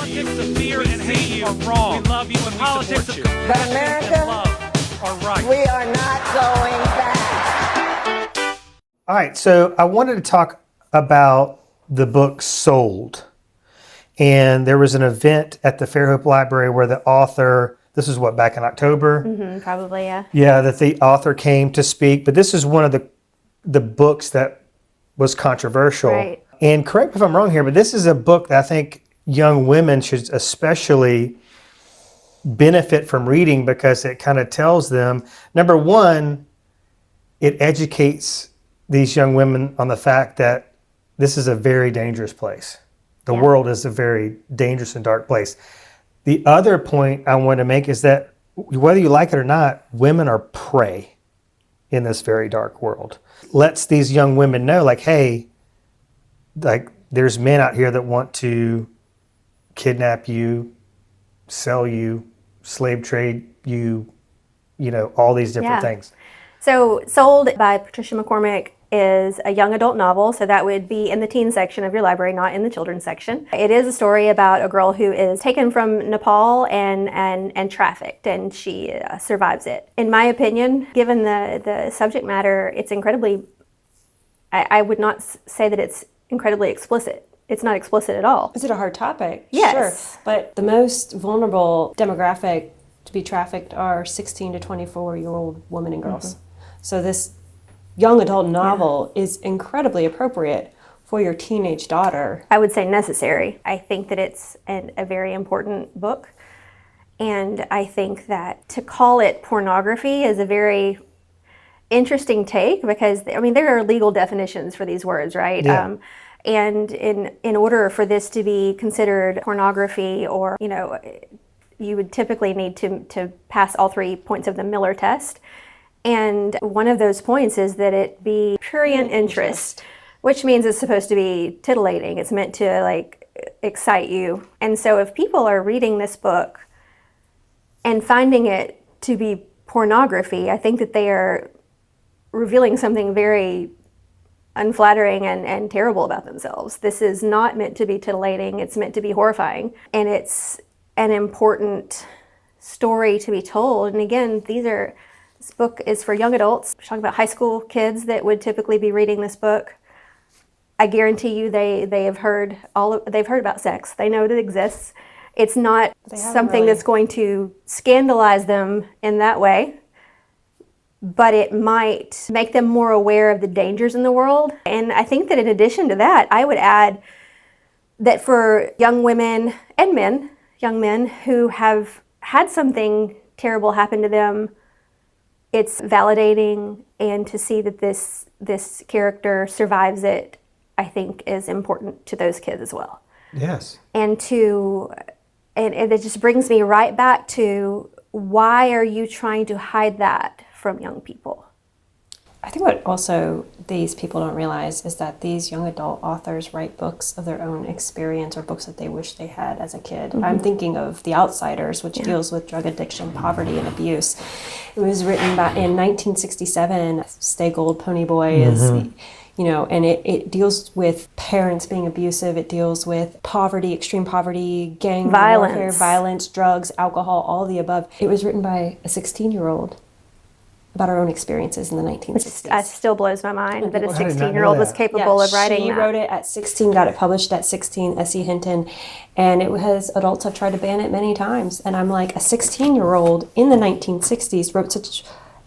politics of fear and hate are wrong. We love you and politics of compassion but America, and love are right. We are not going back. All right, so I wanted to talk about the book Sold. And there was an event at the Fairhope Library where the author, this is what, back in October? Mm-hmm, probably, yeah. Yeah, that the author came to speak. But this is one of the books that was controversial. Right. And correct me if I'm wrong here, but this is a book that I think young women should especially benefit from reading because it kind of tells them, number one, it educates these young women on the fact that this is a very dangerous place. The world is a very dangerous and dark place. The other point I want to make is that whether you like it or not, women are prey in this very dark world. Lets these young women know, like, hey, like there's men out here that want to kidnap you, sell you, slave trade you, all these different things. So Sold by Patricia McCormick is a young adult novel, so that would be in the teen section of your library, not in the children's section. It is a story about a girl who is taken from Nepal and trafficked, and she survives it. In my opinion, given the subject matter, it's incredibly, I would not say that it's incredibly explicit. It's not explicit at all. Is it a hard topic? Yes. Sure. But the most vulnerable demographic to be trafficked are 16 to 24-year-old women and girls. Mm-hmm. So this young adult novel is incredibly appropriate for your teenage daughter. I would say necessary. I think that it's a very important book. And I think that to call it pornography is a very interesting take because, there are legal definitions for these words, right? Yeah. And in order for this to be considered pornography or, you would typically need to pass all 3 points of the Miller test. And one of those points is that it be prurient interest, which means it's supposed to be titillating. It's meant to excite you. And so if people are reading this book and finding it to be pornography, I think that they are revealing something very unflattering and terrible about themselves. This is not meant to be titillating. It's meant to be horrifying. And it's an important story to be told. And again, this book is for young adults. We're talking about high school kids that would typically be reading this book. I guarantee you they have heard they've heard about sex. They know that it exists. It's not something that's going to scandalize them in that way, but it might make them more aware of the dangers in the world. And I think that in addition to that, I would add that for young women and young men who have had something terrible happen to them, it's validating, and to see that this character survives it, I think is important to those kids as well. Yes. And it just brings me right back to, why are you trying to hide that from young people? I think what also these people don't realize is that these young adult authors write books of their own experience or books that they wish they had as a kid. Mm-hmm. I'm thinking of The Outsiders, which deals with drug addiction, poverty, and abuse. It was written back in 1967. Stay Gold Pony Boy is, and it deals with parents being abusive. It deals with poverty, extreme poverty, gang warfare, violence, drugs, alcohol, all of the above. It was written by a 16-year-old. About our own experiences in the 1960s. It still blows my mind that a 16-year-old was capable of writing that. She wrote it at 16, got it published at 16, S.E. Hinton, and adults have tried to ban it many times. And I'm like, a 16-year-old in the 1960s wrote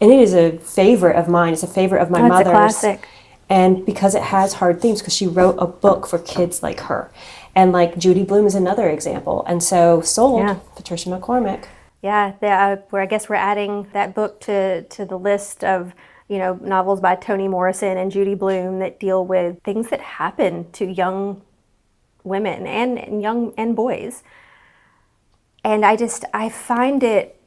and it is a favorite of mine. It's a favorite of my mother's. It's a classic. And because it has hard themes, because she wrote a book for kids like her. And Judy Blume is another example. And so Sold, Patricia McCormick. Yeah, I guess we're adding that book to the list of novels by Toni Morrison and Judy Blume that deal with things that happen to young women and boys. And I find it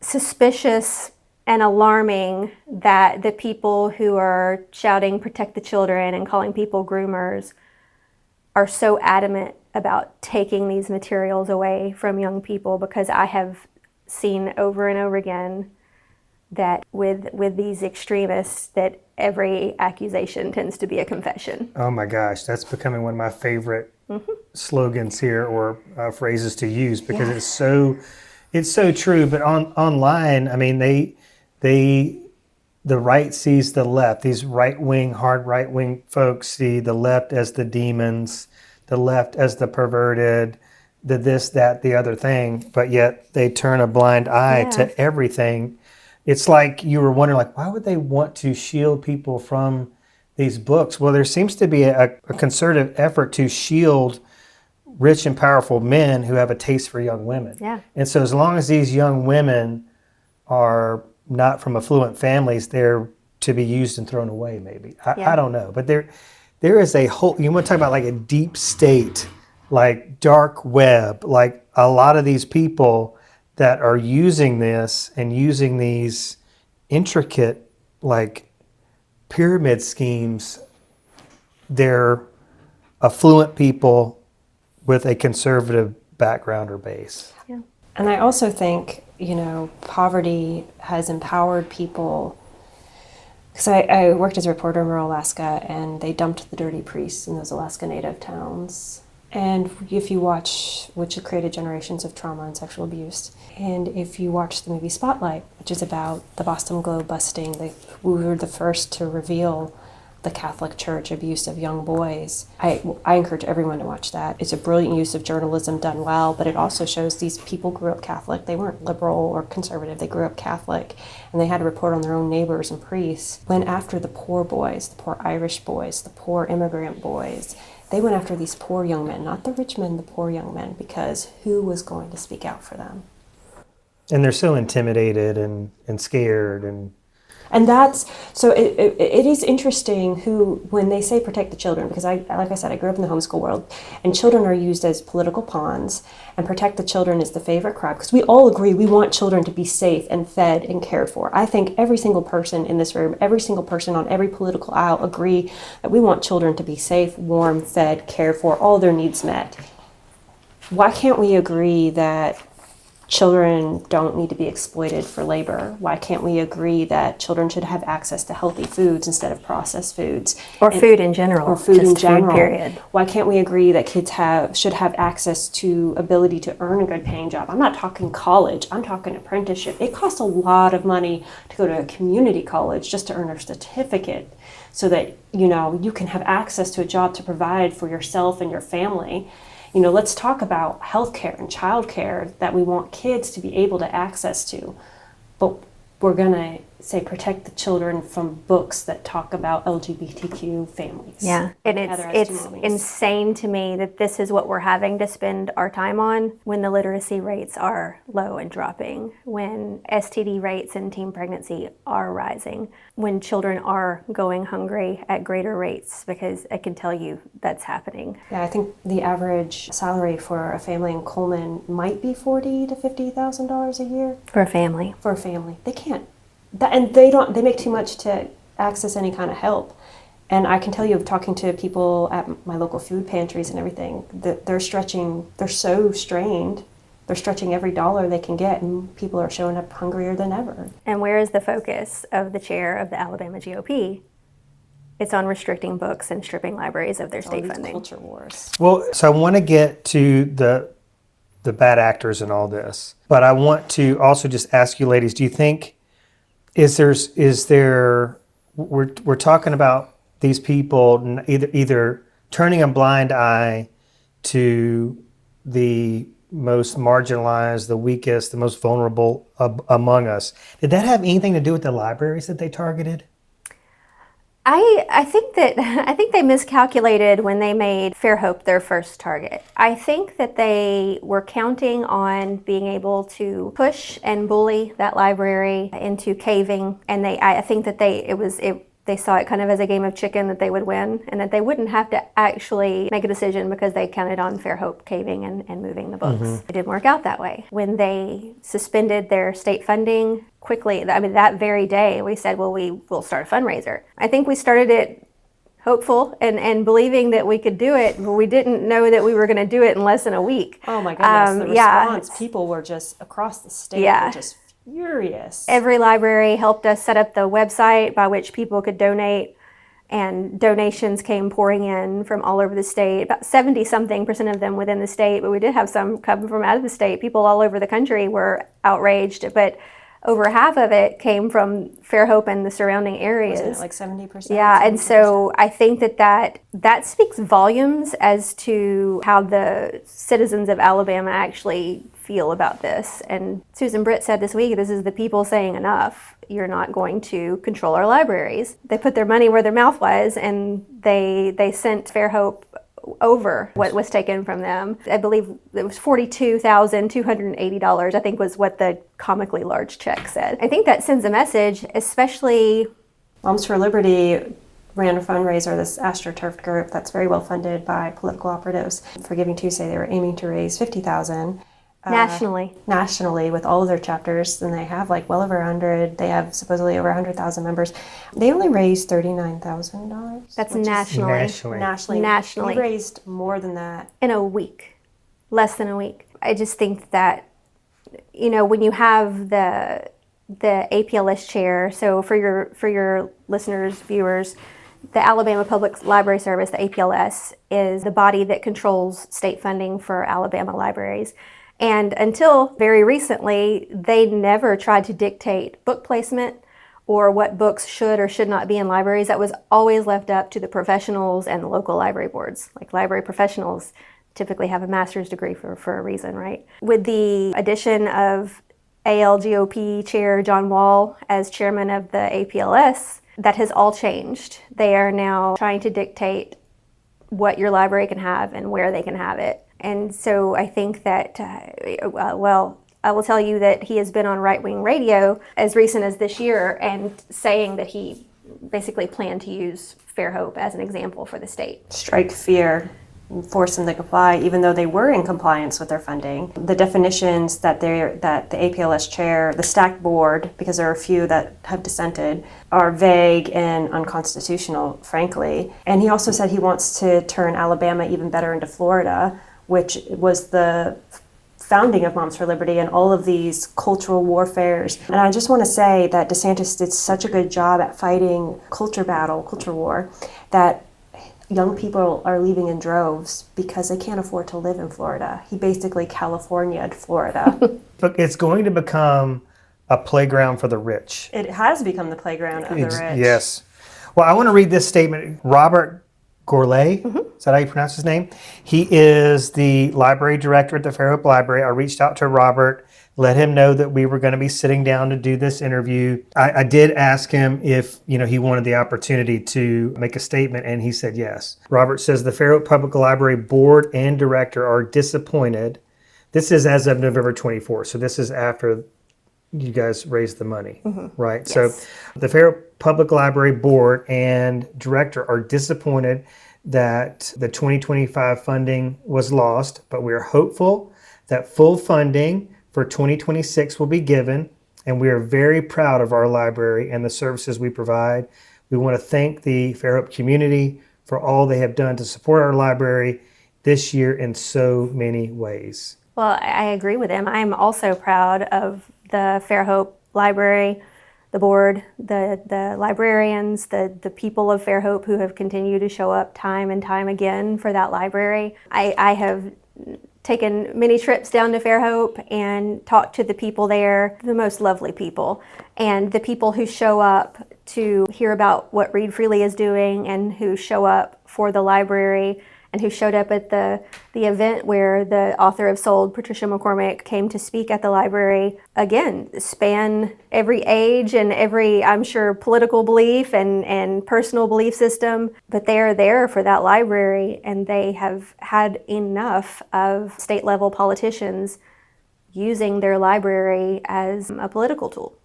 suspicious and alarming that the people who are shouting "protect the children" and calling people groomers are so adamant about taking these materials away from young people, because I have seen over and over again that with these extremists, that every accusation tends to be a confession. Oh my gosh, that's becoming one of my favorite slogans here, or phrases to use, because it's so true. But online, I mean, the right sees the left. These hard right wing folks see the left as the demons, the left as the perverted, the this, that, the other thing, but yet they turn a blind eye to everything. It's like you were wondering, like, why would they want to shield people from these books? Well, there seems to be a concerted effort to shield rich and powerful men who have a taste for young women. Yeah. And so as long as these young women are not from affluent families, they're to be used and thrown away, maybe. I don't know. But there is a whole, you want to talk about like a deep state, like dark web, like a lot of these people that are using this and using these intricate, like, pyramid schemes. They're affluent people with a conservative background or base. Yeah. And I also think, poverty has empowered people. Because I worked as a reporter in rural Alaska, and they dumped the dirty priests in those Alaska Native towns. And if you watch, which created generations of trauma and sexual abuse, and if you watch the movie Spotlight, which is about the Boston Globe busting, we were the first to reveal the Catholic Church abuse of young boys. I encourage everyone to watch that. It's a brilliant use of journalism done well, but it also shows these people grew up Catholic. They weren't liberal or conservative. They grew up Catholic, and they had to report on their own neighbors and priests. Went after the poor boys, the poor Irish boys, the poor immigrant boys. They went after these poor young men, not the rich men, the poor young men, because who was going to speak out for them? And they're so intimidated and scared. And that's, so it is interesting when they say protect the children, because like I said, I grew up in the homeschool world, and children are used as political pawns, and protect the children is the favorite crowd, because we all agree we want children to be safe and fed and cared for. I think every single person in this room, every single person on every political aisle agree that we want children to be safe, warm, fed, cared for, all their needs met. Why can't we agree that children don't need to be exploited for labor? Why can't we agree that children should have access to healthy foods instead of processed foods? Or food in general. Or food in general. Food, period. Why can't we agree that kids should have access to ability to earn a good paying job? I'm not talking college, I'm talking apprenticeship. It costs a lot of money to go to a community college just to earn a certificate, so that you can have access to a job to provide for yourself and your family. Let's talk about healthcare and childcare that we want kids to be able to access to. But we're going to say protect the children from books that talk about LGBTQ families. Yeah, and it's insane to me that this is what we're having to spend our time on when the literacy rates are low and dropping, when STD rates and teen pregnancy are rising, when children are going hungry at greater rates, because I can tell you that's happening. Yeah, I think the average salary for a family in Coleman might be $40,000 to $50,000 a year. For a family. For a family. They can't. And they make too much to access any kind of help. And I can tell you, talking to people at my local food pantries and everything, that they're so strained, they're stretching every dollar they can get, and people are showing up hungrier than ever. And where is the focus of the chair of the Alabama GOP? It's on restricting books and stripping libraries of their state funding. Culture wars. Well, so I want to get to the bad actors in all this, but I want to also just ask you ladies, do you think is there we're talking about these people either turning a blind eye to the most marginalized, the weakest, the most vulnerable among us? Did that have anything to do with the libraries that they targeted? I think they miscalculated when they made Fairhope their first target. I think that they were counting on being able to push and bully that library into caving, and I think that they saw it kind of as a game of chicken, that they would win and that they wouldn't have to actually make a decision because they counted on Fairhope caving and moving the books. Mm-hmm. It didn't work out that way. When they suspended their state funding quickly, that very day, we said, well, we will start a fundraiser. I think we started it hopeful and believing that we could do it, but we didn't know that we were going to do it in less than a week. Oh my goodness, the response, people were just across the state, were just furious. Every library helped us set up the website by which people could donate, and donations came pouring in from all over the state, about 70-something% of them within the state, but we did have some come from out of the state. People all over the country were outraged, but over half of it came from Fairhope and the surrounding areas. Wasn't it like 70%? Yeah, 70%? and so I think that speaks volumes as to how the citizens of Alabama actually feel about this. And Susan Britt said this week, this is the people saying enough. You're not going to control our libraries. They put their money where their mouth was, and they sent Fairhope over what was taken from them. I believe it was $42,280, I think was what the comically large check said. I think that sends a message, especially... Moms for Liberty ran a fundraiser, this AstroTurf group that's very well funded by political operatives. For Giving Tuesday, they were aiming to raise $50,000. Nationally, with all of their chapters, and they have like well over 100. They have supposedly over 100,000 members. They only raised $39,000. That's nationally. Nationally. We raised more than that in a week, less than a week. I just think that, when you have the APLS chair. So for your listeners, viewers, the Alabama Public Library Service, the APLS, is the body that controls state funding for Alabama libraries. And until very recently, they never tried to dictate book placement or what books should or should not be in libraries. That was always left up to the professionals and the local library boards. Like library professionals typically have a master's degree for a reason, right? With the addition of ALGOP Chair John Wall as chairman of the APLS, that has all changed. They are now trying to dictate what your library can have and where they can have it. And so I think that, I will tell you that he has been on right-wing radio as recent as this year and saying that he basically planned to use Fairhope as an example for the state. Strike fear, force them to comply, even though they were in compliance with their funding. The definitions that the APLS chair, the stacked board, because there are a few that have dissented, are vague and unconstitutional, frankly. And he also said he wants to turn Alabama even better into Florida, which was the founding of Moms for Liberty and all of these cultural warfares. And I just want to say that DeSantis did such a good job at fighting culture war, that young people are leaving in droves because they can't afford to live in Florida. He basically California'd Florida. Look, it's going to become a playground for the rich. It has become the playground of the rich. Yes. Well, I want to read this statement. Robert Gourlay, is that how you pronounce his name? He is the library director at the Fairhope Library. I reached out to Robert, let him know that we were going to be sitting down to do this interview. I did ask him if he wanted the opportunity to make a statement, and he said yes. Robert says the Fairhope Public Library board and director are disappointed. This is as of November 24th, so this is after you guys raised the money, right? Yes. So the Fairhope Public Library board and director are disappointed that the 2025 funding was lost, but we are hopeful that full funding for 2026 will be given, and we are very proud of our library and the services we provide. We want to thank the Fairhope community for all they have done to support our library this year in so many ways. Well, I agree with him. I'm also proud of the Fairhope Library, the board, the librarians, the people of Fairhope who have continued to show up time and time again for that library. I have taken many trips down to Fairhope and talked to the people there, the most lovely people, and the people who show up to hear about what Read Freely is doing and who show up for the library and who showed up at the event where the author of Sold, Patricia McCormick, came to speak at the library. Again, span every age and every, I'm sure, political belief and personal belief system, but they are there for that library, and they have had enough of state-level politicians using their library as a political tool.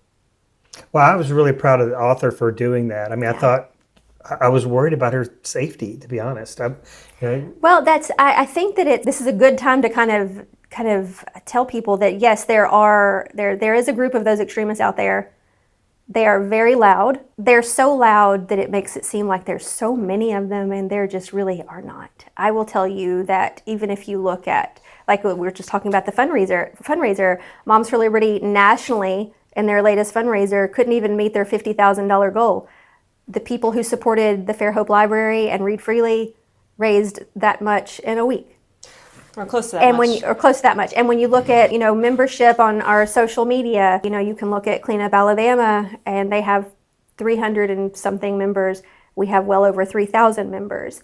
Well, I was really proud of the author for doing that. I mean, I was worried about her safety, to be honest. Well, I think that this is a good time to kind of tell people that yes, there is a group of those extremists out there. They are very loud. They're so loud that it makes it seem like there's so many of them, and there just really are not. I will tell you that even if you look at, like we were just talking about the fundraiser, Moms for Liberty nationally in their latest fundraiser couldn't even meet their $50,000 goal. The people who supported the Fair Hope Library and Read Freely raised that much in a week. Or close to that much. Or close to that much. And when you look at, membership on our social media, you can look at Clean Up Alabama, and they have 300 and something members. We have well over 3,000 members.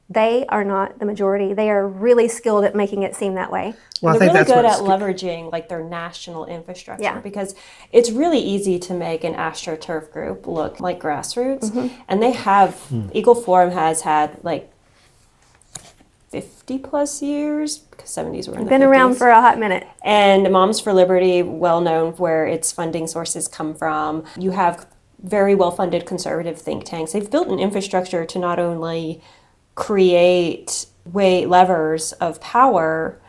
They are not the majority. They are really skilled at making it seem that way. Well, I they're think really that's good what at leveaging like their national infrastructure, Yeah. because it's really easy to make an AstroTurf group look like grassroots, and they have Eagle Forum has had like 50 plus years, because 70s were in the Been 50s. around for a hot minute. And Moms for Liberty, well known where its funding sources come from. You have very well funded conservative think tanks. They've built an infrastructure to not only create levers of power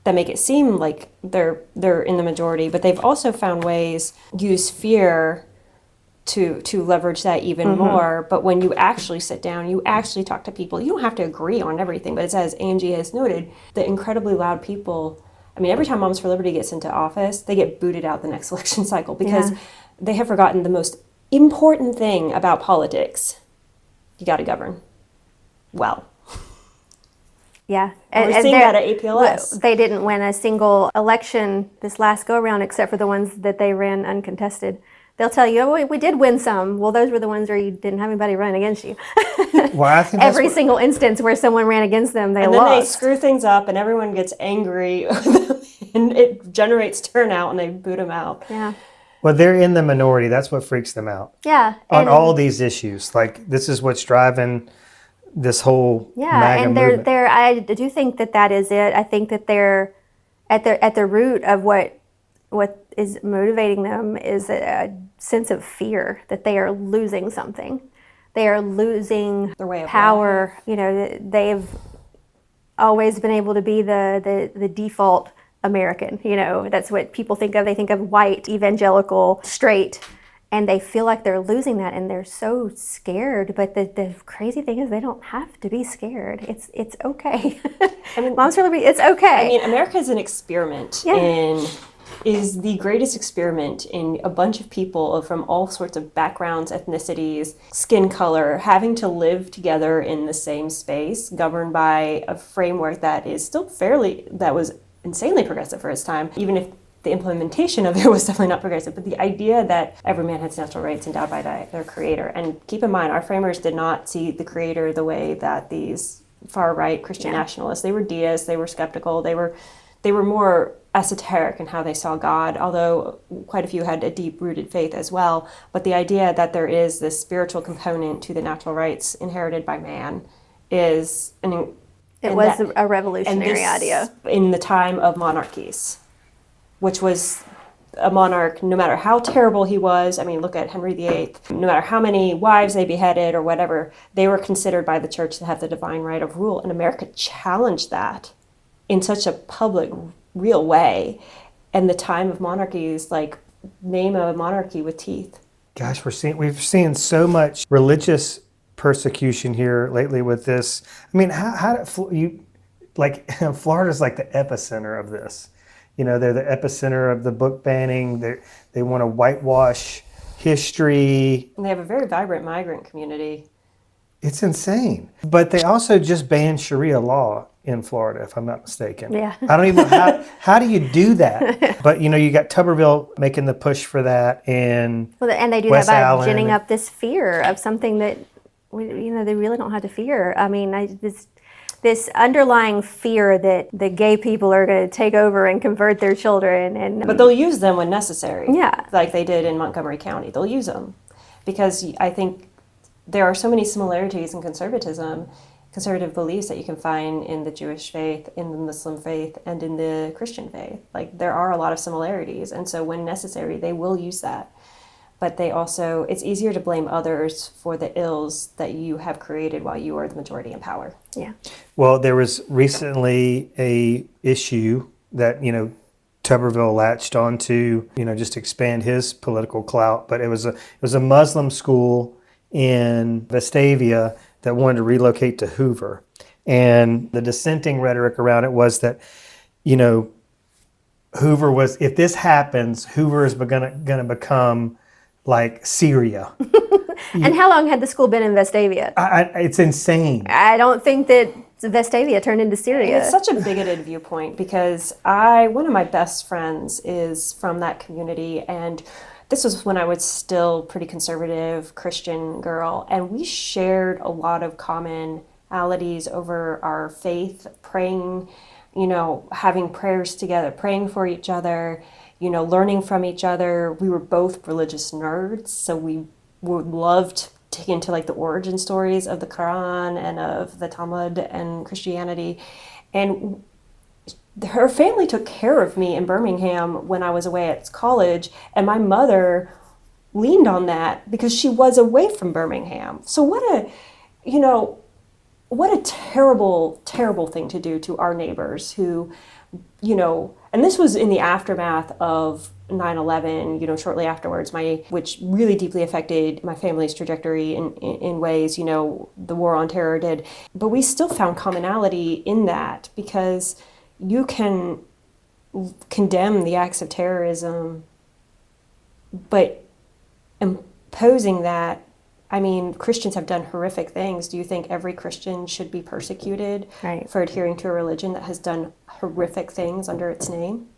that make it seem like they're in the majority, but they've also found ways use fear to leverage that even more. But when you actually sit down, you actually talk to people, you don't have to agree on everything, but it's, as Angie has noted, the incredibly loud people. I mean, every time Moms for Liberty gets into office, they get booted out the next election cycle because they have forgotten the most important thing about politics. You got to govern well. Yeah. And we're seeing that at APLS. They didn't win a single election this last go around except for the ones that they ran uncontested. They'll tell you, oh, we did win some. Well, those were the ones where you didn't have anybody run against you. Well, I think Every single instance where someone ran against them, they and then they lost. screw things up and everyone gets angry and it generates turnout and they boot them out. Yeah. Well, they're in the minority. That's what freaks them out. Yeah. On all these issues. Like, this is what's driving this whole MAGA and movement. I do think that is it. I think that they're at the root of what is motivating them is a sense of fear that they are losing something. They are losing Their way of power. They've always been able to be the default American. That's what people think of. They think of white, evangelical, straight. And they feel like they're losing that, and they're so scared. But the crazy thing is, they don't have to be scared. It's okay. I mean, Moms for Liberty, it's okay. I mean, America is an experiment is the greatest experiment in a bunch of people from all sorts of backgrounds, ethnicities, skin color, having to live together in the same space, governed by a framework that is still that was insanely progressive for its time, even if the implementation of it was definitely not progressive. But the idea that every man has natural rights endowed by their creator. And keep in mind, our framers did not see the creator the way that these far-right Christian nationalists, they were deists, they were skeptical, they were more esoteric in how they saw God, although quite a few had a deep-rooted faith as well. But the idea that there is this spiritual component to the natural rights inherited by man is a revolutionary idea. In the time of monarchies, which was a monarch, no matter how terrible he was, I mean, look at Henry VIII, no matter how many wives they beheaded or whatever, they were considered by the church to have the divine right of rule. And America challenged that in such a public, real way. And the time of monarchies, like, name a monarchy with teeth. Gosh, we've seen so much religious persecution here lately with this. I mean, Florida's like the epicenter of this. They're the epicenter of the book banning. They want to whitewash history. And they have a very vibrant migrant community. It's insane. But they also just banned Sharia law in Florida, if I'm not mistaken. Yeah. I don't even know how do you do that? But you got Tuberville making the push for that, and they do West that by Allen, ginning up this fear of something that they really don't have to fear. I mean, this underlying fear that the gay people are going to take over and convert their children, but they'll use them when necessary. Yeah, like they did in Montgomery County. They'll use them because I think there are so many similarities in conservative beliefs that you can find in the Jewish faith, in the Muslim faith, and in the Christian faith. Like, there are a lot of similarities, and so when necessary, they will use that. But it's easier to blame others for the ills that you have created while you are the majority in power. Yeah. Well, there was recently a issue that, Tuberville latched onto, just to expand his political clout. But it was a Muslim school in Vestavia that wanted to relocate to Hoover. And the dissenting rhetoric around it was that, Hoover was, if this happens, Hoover is gonna become like Syria. And how long had the school been in Vestavia? It's insane. I don't think that Vestavia turned into Syria. It's such a bigoted viewpoint because one of my best friends is from that community, and this was when I was still pretty conservative Christian girl, and we shared a lot of commonalities over our faith, praying, having prayers together, praying for each other, learning from each other. We were both religious nerds, so we would love to dig into like the origin stories of the Quran and of the Talmud and Christianity. And her family took care of me in Birmingham when I was away at college, and my mother leaned on that because she was away from Birmingham. So what a terrible, terrible thing to do to our neighbors who, and this was in the aftermath of 9/11, shortly afterwards, which really deeply affected my family's trajectory in ways, the war on terror did. But we still found commonality in that because you can condemn the acts of terrorism, but imposing that, Christians have done horrific things. Do you think every Christian should be persecuted for adhering to a religion that has done horrific things under its name?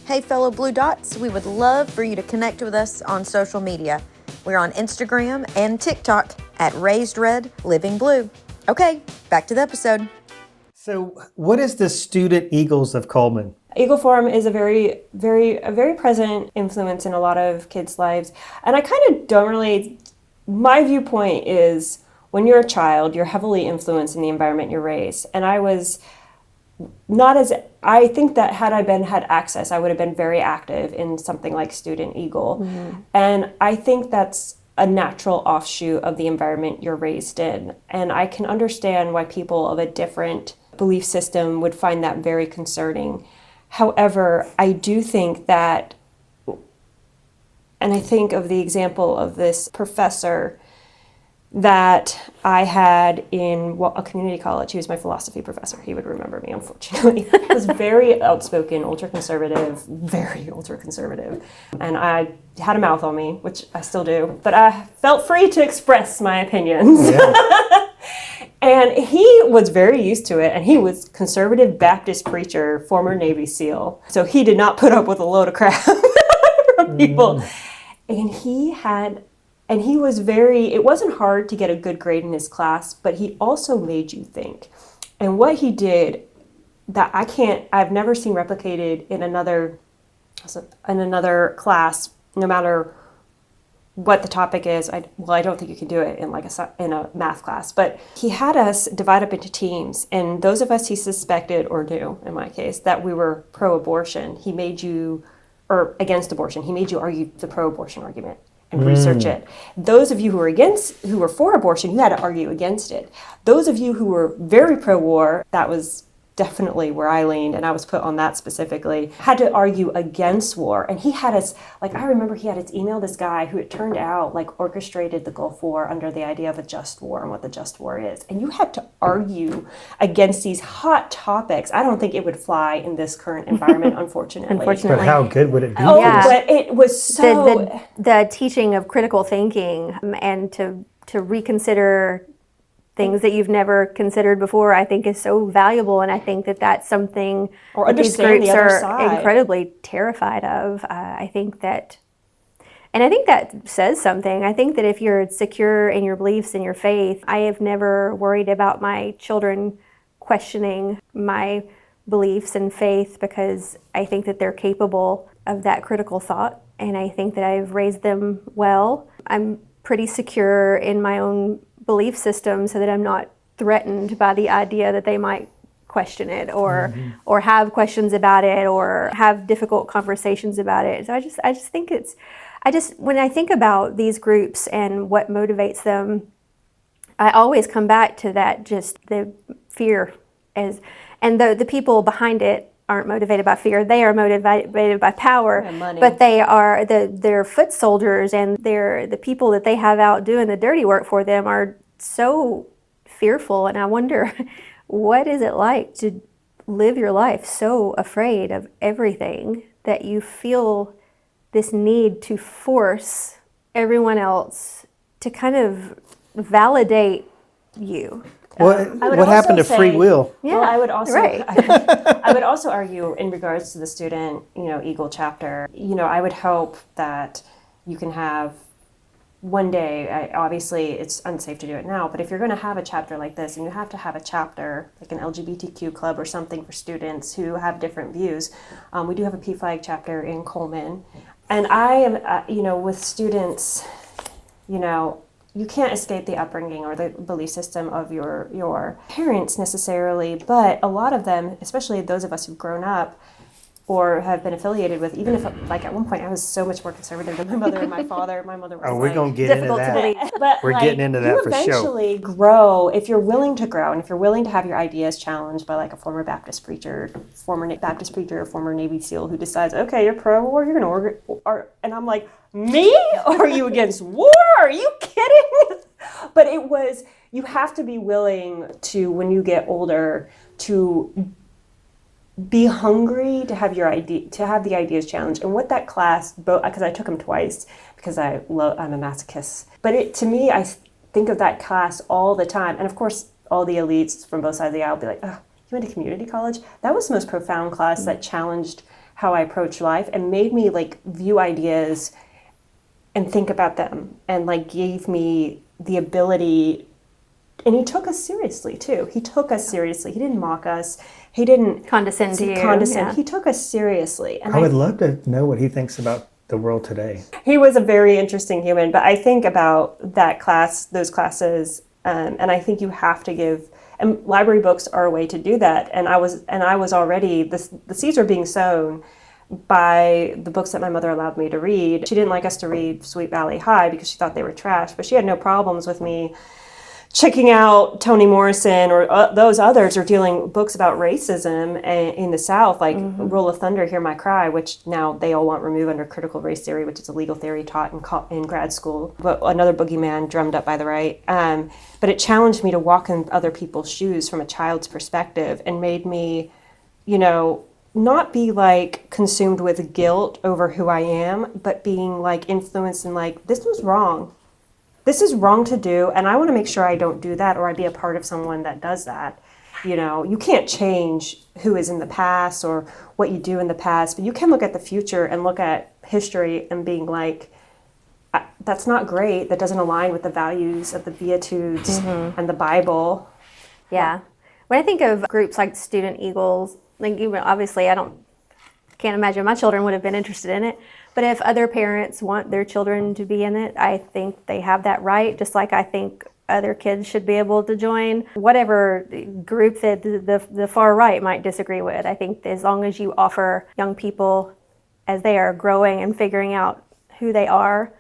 Hey, fellow Blue Dots, we would love for you to connect with us on social media. We're on Instagram and TikTok at Raised Red Living Blue. Okay, back to the episode. So what is the Student Eagles of Coleman? Eagle Forum is a very present influence in a lot of kids' lives. And I kind of don't really, my viewpoint is when you're a child, you're heavily influenced in the environment you're raised. And I think that had I had access, I would have been very active in something like Student Eagle. Mm-hmm. And I think that's a natural offshoot of the environment you're raised in. And I can understand why people of a different belief system would find that very concerning. However, I do think that, and I think of the example of this professor that I had in a community college. He was my philosophy professor. He would remember me, unfortunately. He was very outspoken, ultra-conservative, very ultra-conservative. And I had a mouth on me, which I still do, but I felt free to express my opinions. Yeah. And he was very used to it, and he was conservative Baptist preacher, former Navy SEAL. So he did not put up with a load of crap from people. And he was it wasn't hard to get a good grade in his class, but he also made you think. And what he did that I've never seen replicated in another class, no matter what the topic is. I don't think you can do it in in a math class, but he had us divide up into teams, and those of us he suspected or knew, in my case, that we were pro-abortion, or against abortion, he made you argue the pro-abortion argument and research it. Those of you who were for abortion, you had to argue against it. Those of you who were very pro-war, that was definitely where I leaned, and I was put on that specifically, had to argue against war. And he had us, I remember he had us email this guy who it turned out orchestrated the Gulf War under the idea of a just war and what the just war is. And you had to argue against these hot topics. I don't think it would fly in this current environment, unfortunately. But how good would it be? Oh, yeah. But it was so... The teaching of critical thinking and to reconsider things that you've never considered before, I think is so valuable, and I think that that's something that these groups are incredibly terrified of. I think that says something. I think that if you're secure in your beliefs and your faith, I have never worried about my children questioning my beliefs and faith because I think that they're capable of that critical thought, and I think that I've raised them well. I'm pretty secure in my own belief system so that I'm not threatened by the idea that they might question it or have questions about it or have difficult conversations about it. So I just think when I think about these groups and what motivates them, I always come back to that, just the fear and the people behind it aren't motivated by fear. They are motivated by power, but they are their foot soldiers, and the people that they have out doing the dirty work for them are so fearful. And I wonder, what is it like to live your life so afraid of everything that you feel this need to force everyone else to kind of validate you. What happened to free will? Well, I would also right. I would also argue in regards to the student, Eagle chapter, I would hope that you can have one day, obviously it's unsafe to do it now, but if you're going to have a chapter like this, and you have to have a chapter like an LGBTQ club or something for students who have different views, we do have a PFLAG chapter in Coleman. And I am, with students, you can't escape the upbringing or the belief system of your parents necessarily, but a lot of them, especially those of us who've grown up or have been affiliated with, even if, like, at one point I was so much more conservative than my mother and my father. My mother was We're going to get into that. But We're getting into that for sure. You eventually grow if you're willing to grow, and if you're willing to have your ideas challenged by like a former Baptist preacher, former Navy SEAL who decides, okay, you're pro-war, you're going to and I'm like, me? Are you against war? Are you kidding? But you have to be willing to, when you get older, to be hungry to have the ideas challenged. And what that class, because I took them twice because I'm a masochist. But to me, I think of that class all the time. And of course, all the elites from both sides of the aisle will be like, oh, you went to community college? That was the most profound class that challenged how I approach life and made me like view ideas and think about them, and like gave me the ability. And he took us seriously too. He took us seriously. He didn't mock us. He didn't condescend to you. Yeah. He took us seriously. And I would love to know what he thinks about the world today. He was a very interesting human. But I think about that class, those classes, and I think you have to give. And library books are a way to do that. And I was already the seeds were being sown by the books that my mother allowed me to read. She didn't like us to read Sweet Valley High because she thought they were trash, but she had no problems with me checking out Toni Morrison or those others, or dealing books about racism in the South, like Roll of Thunder, Hear My Cry, which now they all want removed under critical race theory, which is a legal theory taught in grad school, but another boogeyman drummed up by the right. But it challenged me to walk in other people's shoes from a child's perspective, and made me, not be like consumed with guilt over who I am, but being like influenced and like, this was wrong. This is wrong to do, and I want to make sure I don't do that, or I be a part of someone that does that. You can't change who is in the past or what you do in the past, but you can look at the future and look at history and being like, that's not great. That doesn't align with the values of the Beatitudes and the Bible. Yeah. When I think of groups like Student Eagles, like even obviously can't imagine my children would have been interested in it. But if other parents want their children to be in it, I think they have that right, just like I think other kids should be able to join whatever group that the far right might disagree with. I think as long as you offer young people, as they are growing and figuring out who they are,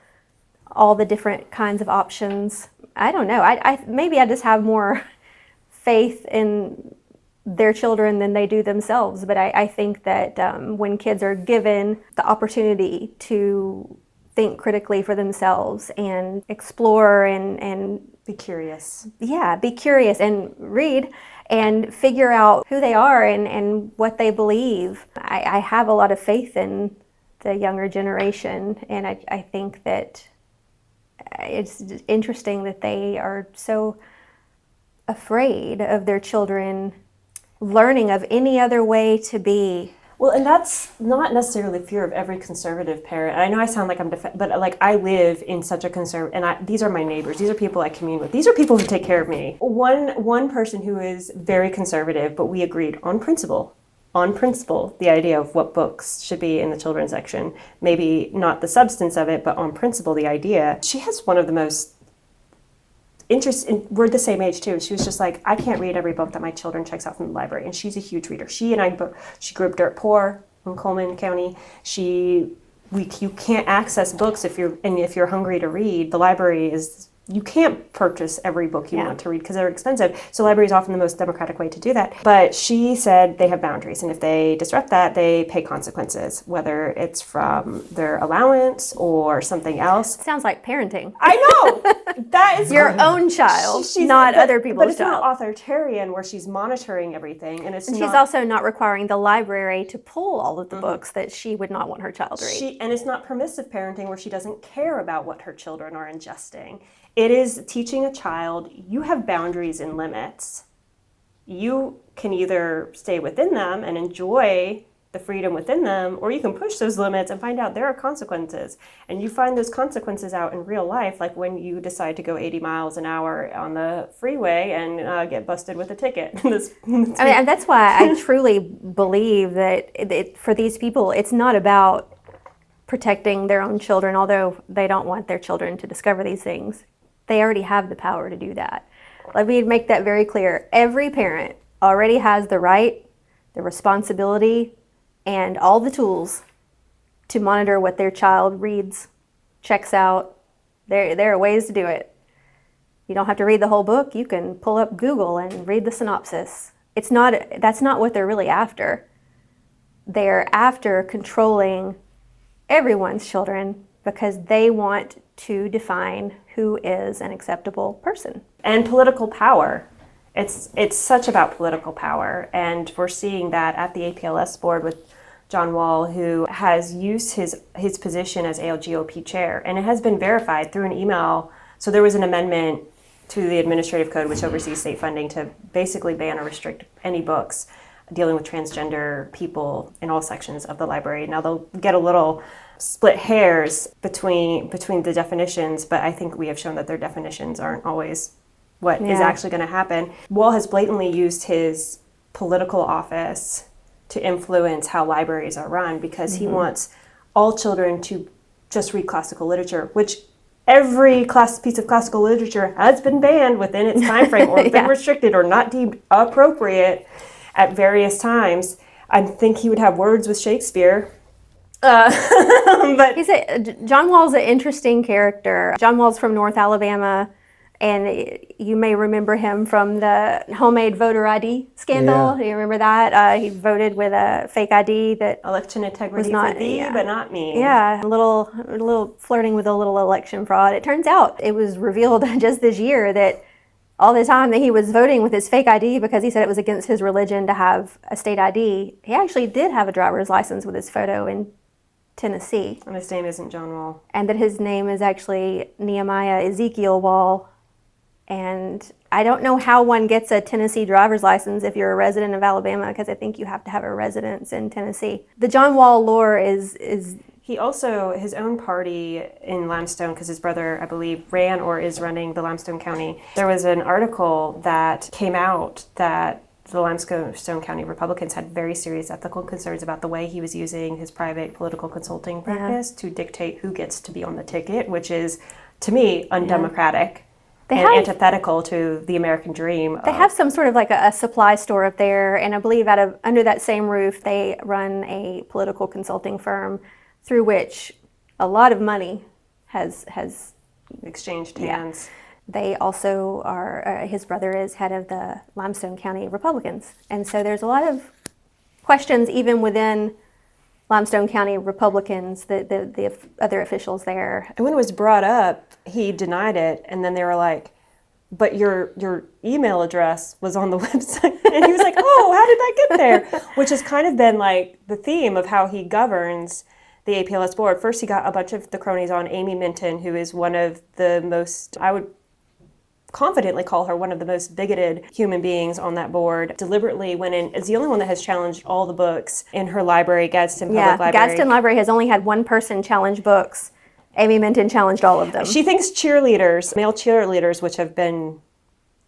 all the different kinds of options. I don't know. Maybe I just have more faith in their children than they do themselves. But I think that when kids are given the opportunity to think critically for themselves and explore and be curious. Yeah, be curious and read and figure out who they are and what they believe. I have a lot of faith in the younger generation, and I think that it's interesting that they are so afraid of their children learning of any other way to be. Well, and that's not necessarily fear of every conservative parent. I know I sound like I'm but like I live in such a conservative, and these are my neighbors. These are people I commune with. These are people who take care of me. One person who is very conservative, but we agreed on principle, the idea of what books should be in the children's section. Maybe not the substance of it, but on principle, the idea. She has one of the most we're the same age too. She was just like, I can't read every book that my children checks out from the library, and she's a huge reader. She grew up dirt poor in Coleman County. You can't access books if you're hungry to read. The library is you can't purchase every book you want to read because they're expensive. So library is often the most democratic way to do that. But she said they have boundaries, and if they disrupt that, they pay consequences, whether it's from their allowance or something else. Sounds like parenting. I know! That is Your own child, not other people's But it's child. not authoritarian where she's monitoring everything, and She's also not requiring the library to pull all of the books that she would not want her child to read. And it's not permissive parenting where she doesn't care about what her children are ingesting. It is teaching a child, you have boundaries and limits. You can either stay within them and enjoy the freedom within them, or you can push those limits and find out there are consequences. And you find those consequences out in real life, like when you decide to go 80 miles an hour on the freeway and get busted with a ticket. I mean, and that's why I truly believe that for these people, it's not about protecting their own children, although they don't want their children to discover these things. They already have the power to do that. Let me make that very clear. Every parent already has the right, the responsibility, and all the tools to monitor what their child reads, checks out. There are ways to do it. You don't have to read the whole book. You can pull up Google and read the synopsis. That's not what they're really after. They're after controlling everyone's children because they want to define who is an acceptable person. And political power. It's such about political power, and we're seeing that at the APLS board with John Wall, who has used his position as ALGOP chair, and it has been verified through an email. So there was an amendment to the administrative code, which oversees state funding, to basically ban or restrict any books dealing with transgender people in all sections of the library. Now they'll get a little split hairs between the definitions, but I think we have shown that their definitions aren't always what is actually going to happen. Wall has blatantly used his political office to influence how libraries are run because he wants all children to just read classical literature, which every piece of classical literature has been banned within its time frame or been restricted or not deemed appropriate at various times. I think he would have words with Shakespeare. But John Wall's an interesting character. John Wall's from North Alabama, and you may remember him from the homemade voter ID scandal. Do you remember that? He voted with a fake ID that election integrity was not for thee, but not me. Yeah, a little flirting with a little election fraud. It turns out it was revealed just this year that all the time that he was voting with his fake ID because he said it was against his religion to have a state ID, he actually did have a driver's license with his photo in Tennessee. And his name isn't John Wall. And that his name is actually Nehemiah Ezekiel Wall. And I don't know how one gets a Tennessee driver's license if you're a resident of Alabama, because I think you have to have a residence in Tennessee. The John Wall lore is He also, his own party in Limestone, because his brother, I believe, ran or is running the Limestone County. There was an article that came out that the Limestone County Republicans had very serious ethical concerns about the way he was using his private political consulting practice to dictate who gets to be on the ticket, which is, to me, undemocratic. Antithetical to the American dream. They have some sort of like a supply store up there, and I believe under that same roof, they run a political consulting firm through which a lot of money has exchanged hands. They also are, his brother is head of the Limestone County Republicans, and so there's a lot of questions even within Limestone County Republicans, the other officials there. And when it was brought up, he denied it, and then they were like, but your email address was on the website. And he was like, oh, how did that get there? Which has kind of been like the theme of how he governs the APLS board. First, he got a bunch of the cronies on Amy Minton, who is one of the most, I would confidently call her one of the most bigoted human beings on that board, deliberately went in, is the only one that has challenged all the books in her library, Gadsden Public Library. Gadsden Library has only had one person challenge books. Amy Minton challenged all of them. She thinks cheerleaders, male cheerleaders, which have been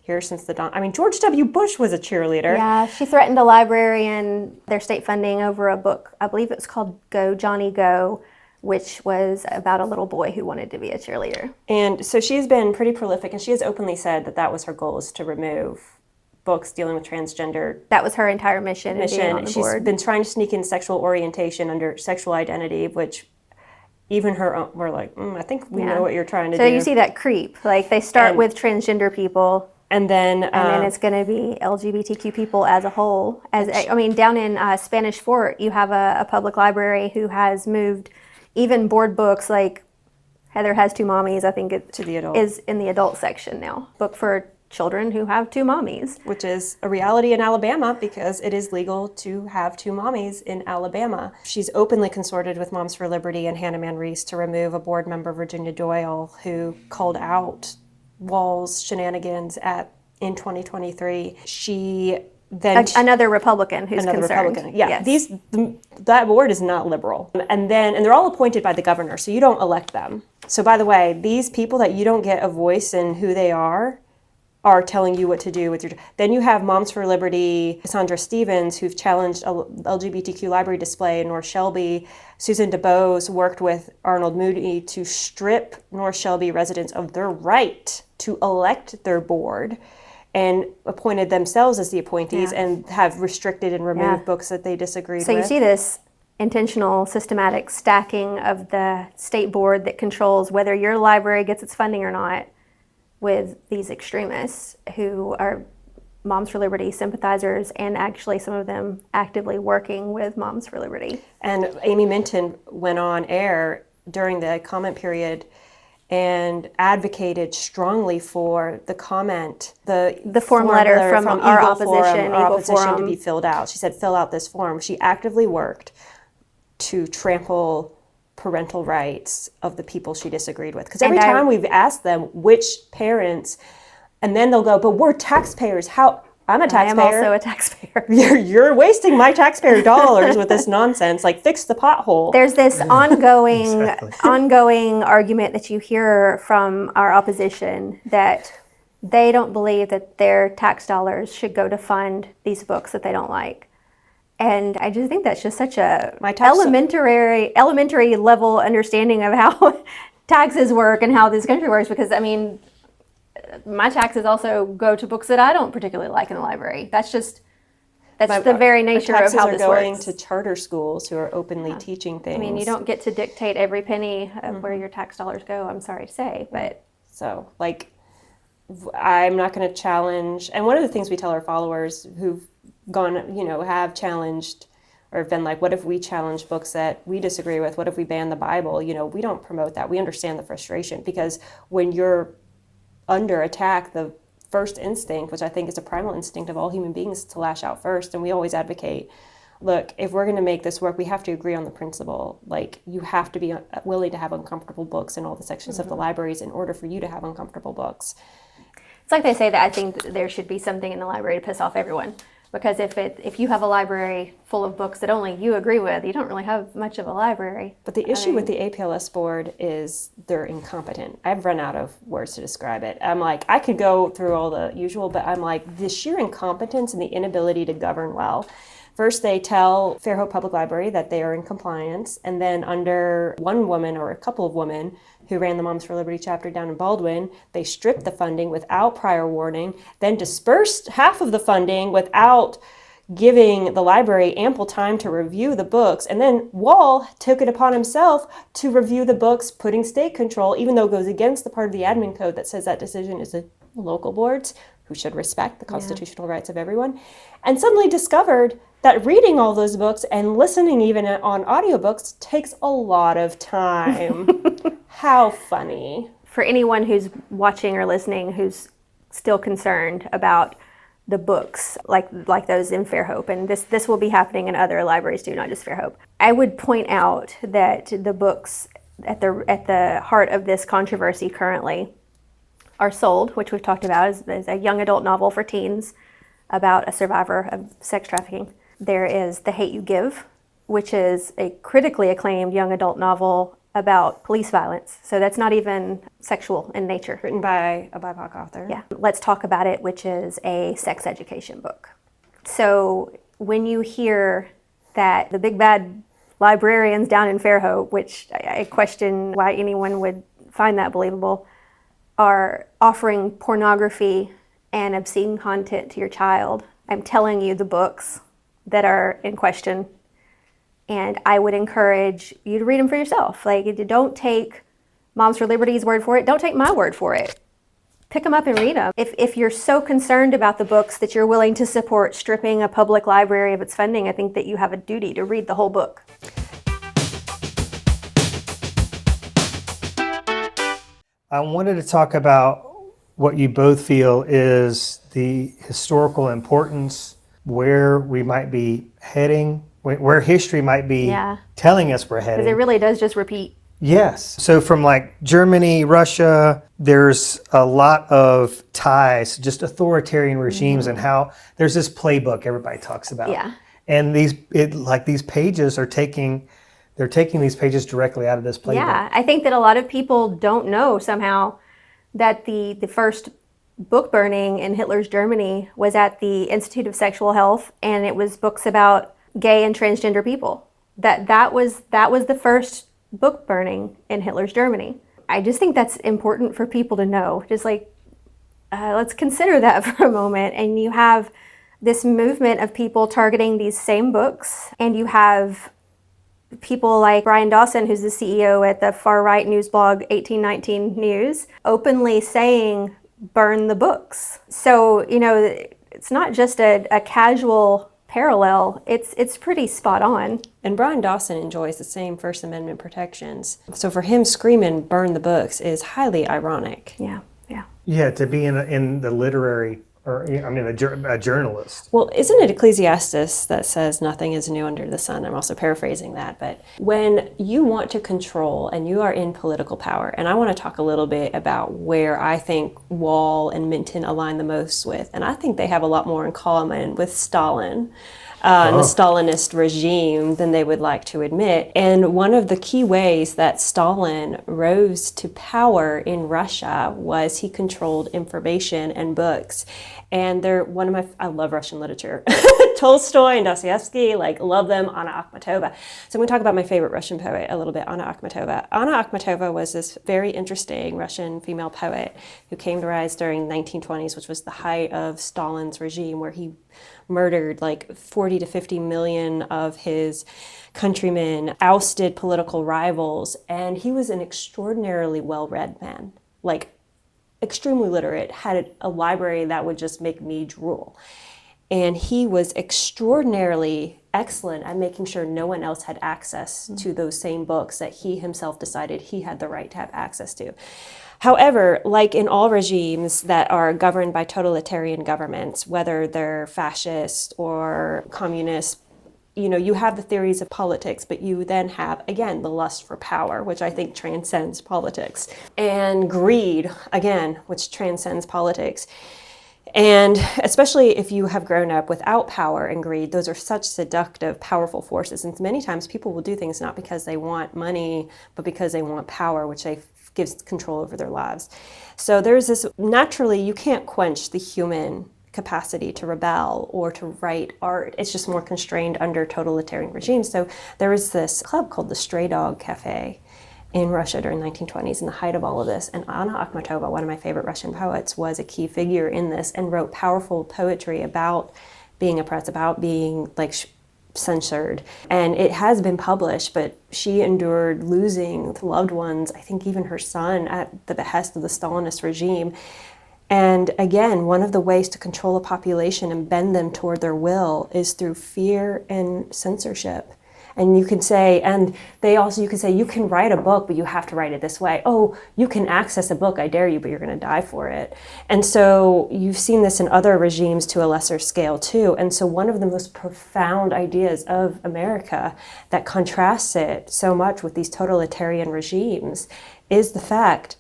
here since the dawn. I mean, George W. Bush was a cheerleader. Yeah, she threatened a librarian their state funding over a book. I believe it was called Go, Johnny, Go, which was about a little boy who wanted to be a cheerleader. And so she's been pretty prolific, and she has openly said that that was her goal, is to remove books dealing with transgender. That was her entire mission. She's been trying to sneak in sexual orientation under sexual identity, which even her own, we're like, I think we Yeah. know what you're trying to So do. you see that creep. Like they start And- with transgender people, and then it's going to be LGBTQ people as a whole. Down in Spanish Fort, you have a public library who has moved even board books like Heather Has Two Mommies, I think it To the adult. is in the adult section now. Book for children who have two mommies. which is a reality in Alabama because it is legal to have two mommies in Alabama. She's openly consorted with Moms for Liberty and Hannah Mann-Reese to remove a board member, Virginia Doyle, who called out Wall's shenanigans in 2023. She then Another Republican who's another concerned. Republican. Yeah, Yes. that board is not liberal. And they're all appointed by the governor, so you don't elect them. So by the way, these people that you don't get a voice in who they are telling you what to do with your. Then you have Moms for Liberty, Cassandra Stevens, who've challenged a LGBTQ library display in North Shelby. Susan DeBose worked with Arnold Moody to strip North Shelby residents of their right to elect their board, and appointed themselves as the appointees and have restricted and removed books that they disagreed So with. you see this intentional, systematic stacking of the state board that controls whether your library gets its funding or not with these extremists who are Moms for Liberty sympathizers and actually some of them actively working with Moms for Liberty. And Amy Minton went on air during the comment period and advocated strongly for the form letter from our Eagle opposition, our Eagle opposition Forum. to be filled out. She said, fill out this form. She actively worked to trample parental rights of the people she disagreed with. Because every time we've asked them which parents, and then they'll go, but we're taxpayers. How? I'm a taxpayer. I am also a taxpayer. You're wasting my taxpayer dollars with this nonsense. Like, fix the pothole. There's this ongoing Exactly. ongoing argument that you hear from our opposition that they don't believe that their tax dollars should go to fund these books that they don't like. And I just think that's just such a elementary level understanding of how taxes work and how this country works. Because I mean, my taxes also go to books that I don't particularly like in the library. That's the very nature of how this are going works. to charter schools who are openly teaching things. I mean, you don't get to dictate every penny of where your tax dollars go, I'm sorry to say, but So, like, I'm not going to challenge. And one of the things we tell our followers who've gone, have challenged or have been like, what if we challenge books that we disagree with? What if we ban the Bible? We don't promote that. We understand the frustration because when you're under attack, the first instinct, which I think is a primal instinct of all human beings, is to lash out first. And we always advocate, look, if we're going to make this work, we have to agree on the principle. Like, you have to be willing to have uncomfortable books in all the sections of the libraries in order for you to have uncomfortable books. it's like they say that I think that there should be something in the library to piss off everyone. Because if you have a library full of books that only you agree with, you don't really have much of a library. But the issue with the APLS board is they're incompetent. I've run out of words to describe it. I'm like, I could go through all the usual, but I'm like, the sheer incompetence and the inability to govern well. First, they tell Fairhope Public Library that they are in compliance, and then under one woman or a couple of women who ran the Moms for Liberty chapter down in Baldwin, they stripped the funding without prior warning, then dispersed half of the funding without giving the library ample time to review the books, and then Wall took it upon himself to review the books, putting state control, even though it goes against the part of the admin code that says that decision is the local boards, who should respect the constitutional rights of everyone, and suddenly discovered that reading all those books and listening even on audiobooks takes a lot of time. How funny. For anyone who's watching or listening who's still concerned about the books like those in Fairhope, and this will be happening in other libraries too, not just Fairhope, I would point out that the books at the heart of this controversy currently are Sold, which we've talked about as a young adult novel for teens about a survivor of sex trafficking. There is The Hate You Give, which is a critically acclaimed young adult novel about police violence. So that's not even sexual in nature. Written by a BIPOC author. Yeah. Let's Talk About It, which is a sex education book. So when you hear that the big bad librarians down in Fairhope, which I question why anyone would find that believable, are offering pornography and obscene content to your child, I'm telling you the books that are in question And I would encourage you to read them for yourself. Like, don't take Moms for Liberty's word for it. Don't take my word for it. Pick them up and read them. If you're so concerned about the books that you're willing to support stripping a public library of its funding, I think that you have a duty to read the whole book. I wanted to talk about what you both feel is the historical importance, where we might be heading, where history might be telling us we're heading. Because it really does just repeat. Yes. So from like Germany, Russia, there's a lot of ties, just authoritarian regimes, and how there's this playbook everybody talks about. Yeah. And these pages are taking these pages directly out of this playbook. Yeah, I think that a lot of people don't know somehow that the first book burning in Hitler's Germany was at the Institute of Sexual Health, and it was books about gay and transgender people. That was the first book burning in Hitler's Germany. I just think that's important for people to know. Just like, let's consider that for a moment. And you have this movement of people targeting these same books, and you have people like Brian Dawson, who's the CEO at the far-right news blog 1819 News, openly saying, burn the books. So, it's not just a casual parallel, it's pretty spot on. And Brian Dawson enjoys the same First Amendment protections. So for him screaming, burn the books, is highly ironic. Yeah. Yeah, to be in the literary, or a journalist. Well, isn't it Ecclesiastes that says nothing is new under the sun? I'm also paraphrasing that. But when you want to control and you are in political power, and I want to talk a little bit about where I think Wall and Minton align the most with, and I think they have a lot more in common with Stalin. And the Stalinist regime than they would like to admit. And one of the key ways that Stalin rose to power in Russia was he controlled information and books. And I love Russian literature. Tolstoy and Dostoevsky, love them, Anna Akhmatova. So I'm going to talk about my favorite Russian poet a little bit, Anna Akhmatova. Anna Akhmatova was this very interesting Russian female poet who came to rise during the 1920s, which was the height of Stalin's regime, where he murdered 40 to 50 million of his countrymen, ousted political rivals, and he was an extraordinarily well-read man, extremely literate, had a library that would just make me drool. And he was extraordinarily excellent at making sure no one else had access to those same books that he himself decided he had the right to have access to. However, like in all regimes that are governed by totalitarian governments, whether they're fascist or communist, you have the theories of politics, but you then have, again, the lust for power, which I think transcends politics, and greed, again, which transcends politics. And especially if you have grown up without power and greed, those are such seductive, powerful forces. And many times people will do things not because they want money, but because they want power, which gives control over their lives. So there's this, naturally, you can't quench the human capacity to rebel or to write art. It's just more constrained under totalitarian regimes. So there was this club called the Stray Dog Cafe in Russia during the 1920s, in the height of all of this. And Anna Akhmatova, one of my favorite Russian poets, was a key figure in this and wrote powerful poetry about being oppressed, about being censored. And it has been published, but she endured losing loved ones, I think even her son, at the behest of the Stalinist regime. And again, one of the ways to control a population and bend them toward their will is through fear and censorship. And you can say, you can write a book, but you have to write it this way. Oh, you can access a book, I dare you, but you're going to die for it. And so you've seen this in other regimes to a lesser scale too. And so one of the most profound ideas of America that contrasts it so much with these totalitarian regimes is the fact,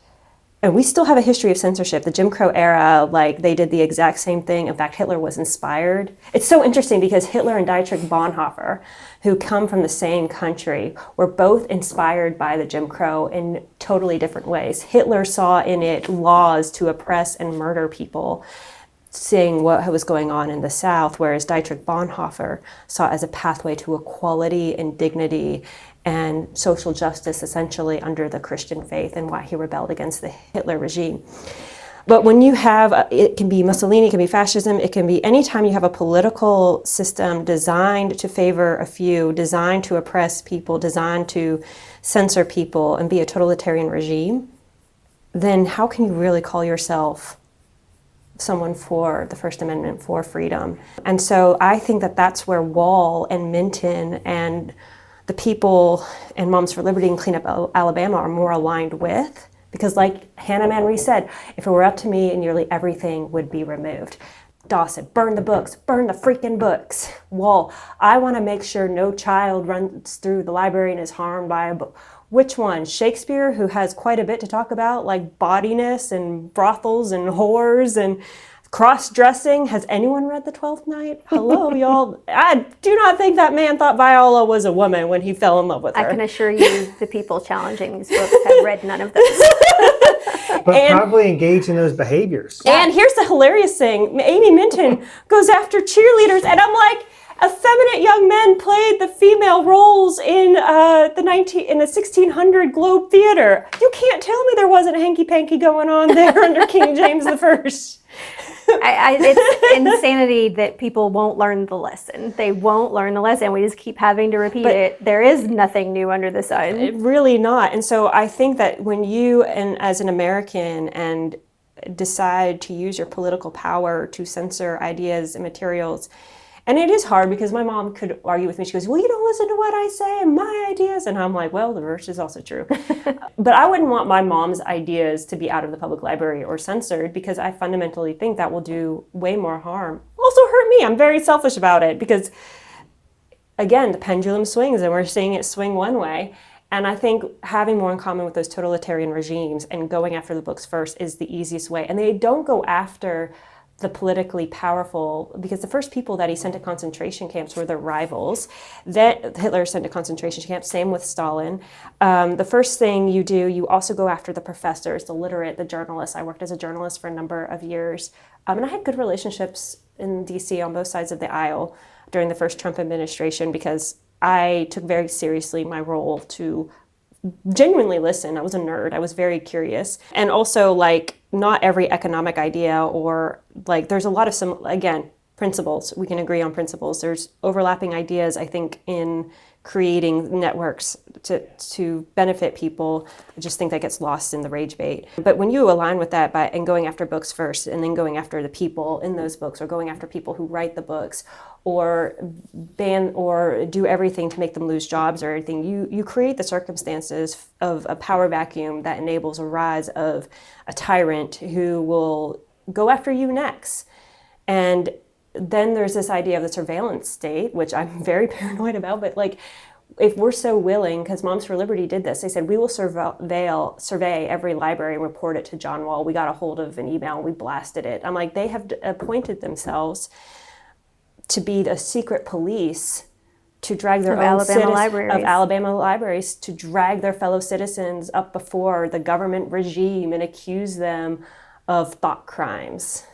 and we still have a history of censorship. The Jim Crow era, they did the exact same thing. In fact, Hitler was inspired. It's so interesting because Hitler and Dietrich Bonhoeffer, who come from the same country, were both inspired by the Jim Crow in totally different ways. Hitler saw in it laws to oppress and murder people, seeing what was going on in the South, whereas Dietrich Bonhoeffer saw it as a pathway to equality and dignity and social justice, essentially under the Christian faith, and why he rebelled against the Hitler regime. But when you have, it can be Mussolini, it can be fascism, it can be anytime you have a political system designed to favor a few, designed to oppress people, designed to censor people and be a totalitarian regime, then how can you really call yourself someone for the First Amendment, for freedom? And so I think that that's where Wall and Minton and the people and Moms for Liberty and Clean Up Alabama are more aligned with. Because like Hannah Manry said, if it were up to me, nearly everything would be removed. Dawson, burn the books, burn the freaking books. Wall, I want to make sure no child runs through the library and is harmed by a book. Which one? Shakespeare, who has quite a bit to talk about, like bodiness and brothels and whores and cross-dressing. Has anyone read The Twelfth Night? Hello, y'all. I do not think that man thought Viola was a woman when he fell in love with her. I can assure you the people challenging these books have read none of those. But probably engage in those behaviors. And here's the hilarious thing. Amy Minton goes after cheerleaders, and I'm like, effeminate young men played the female roles in the 1600 Globe Theater. You can't tell me there wasn't hanky-panky going on there under King James I. It's insanity that people won't learn the lesson. They won't learn the lesson. We just keep having to repeat it. There is nothing new under the sun. Really not. And so I think that when you, and as an American, and decide to use your political power to censor ideas and materials, and it is hard because my mom could argue with me. She goes, well, you don't listen to what I say and my ideas. And I'm like, well, the reverse is also true. But I wouldn't want my mom's ideas to be out of the public library or censored because I fundamentally think that will do way more harm. Also hurt me. I'm very selfish about it because, again, the pendulum swings and we're seeing it swing one way. And I think having more in common with those totalitarian regimes and going after the books first is the easiest way. And they don't go after the politically powerful, because the first people that he sent to concentration camps were their rivals. That Hitler sent to concentration camps, same with Stalin. The first thing you do, you also go after the professors, the literate, the journalists. I worked as a journalist for a number of years. And I had good relationships in DC on both sides of the aisle during the first Trump administration because I took very seriously my role to genuinely listen. I was a nerd. I was very curious. And also, like, not every economic idea or, like, there's a lot of again, principles. We can agree on principles. There's overlapping ideas, I think, in creating networks to benefit people. I just think that gets lost in the rage bait. But when you align with that and going after books first and then going after the people in those books or going after people who write the books or ban or do everything to make them lose jobs or anything, you create the circumstances of a power vacuum that enables a rise of a tyrant who will go after you next. And then there's this idea of the surveillance state, which I'm very paranoid about, but like, if we're so willing, because Moms for Liberty did this, they said, we will survey every library and report it to John Wall. We got a hold of an email and we blasted it. I'm like, they have appointed themselves to be the secret police to drag their own Alabama libraries, to drag their fellow citizens up before the government regime and accuse them of thought crimes.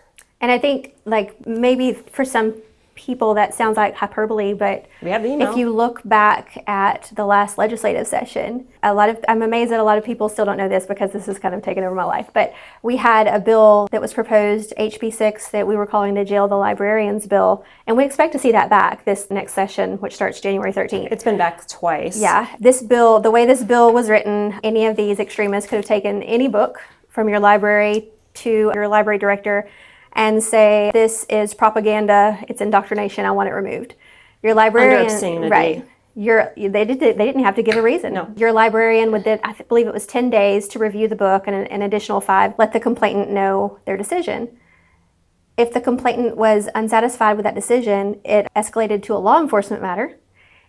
And I think, like, maybe for some people that sounds like hyperbole, but we have the email. If you look back at the last legislative session, I'm amazed that a lot of people still don't know this because this has kind of taken over my life, but we had a bill that was proposed, HB 6, that we were calling the Jail the Librarians bill, and we expect to see that back this next session, which starts January 13th. It's been back twice. Yeah. This bill, the way this bill was written, any of these extremists could have taken any book from your library to your library director and say, this is propaganda, it's indoctrination, I want it removed. Your librarian, under obscenity. Right. They didn't have to give a reason. No. Your librarian would then, I believe it was 10 days to review the book and an additional 5, let the complainant know their decision. If the complainant was unsatisfied with that decision, it escalated to a law enforcement matter,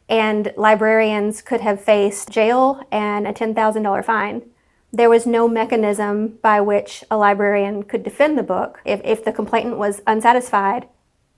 and librarians could have faced jail and a $10,000 fine. There was no mechanism by which a librarian could defend the book. If the complainant was unsatisfied,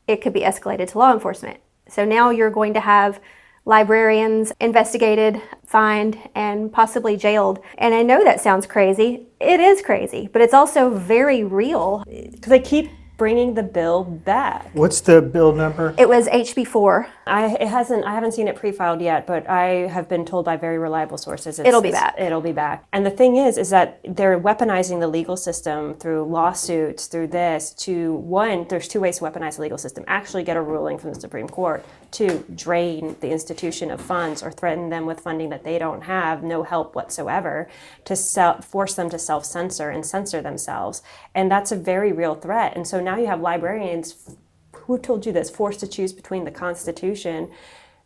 it could be escalated to law enforcement. So now you're going to have librarians investigated, fined, and possibly jailed. And I know that sounds crazy. It is crazy, but it's also very real. Because they keep bringing the bill back. What's the bill number? It was HB4. I haven't seen it pre-filed yet, but I have been told by very reliable sources It'll be back. It'll be back. And the thing is that they're weaponizing the legal system through lawsuits, through this, to one, there's two ways to weaponize the legal system: actually get a ruling from the Supreme Court; two, drain the institution of funds or threaten them with funding that they don't have, no help whatsoever, to force them to self-censor and censor themselves. And that's a very real threat. And so now you have librarians, who told you this, forced to choose between the Constitution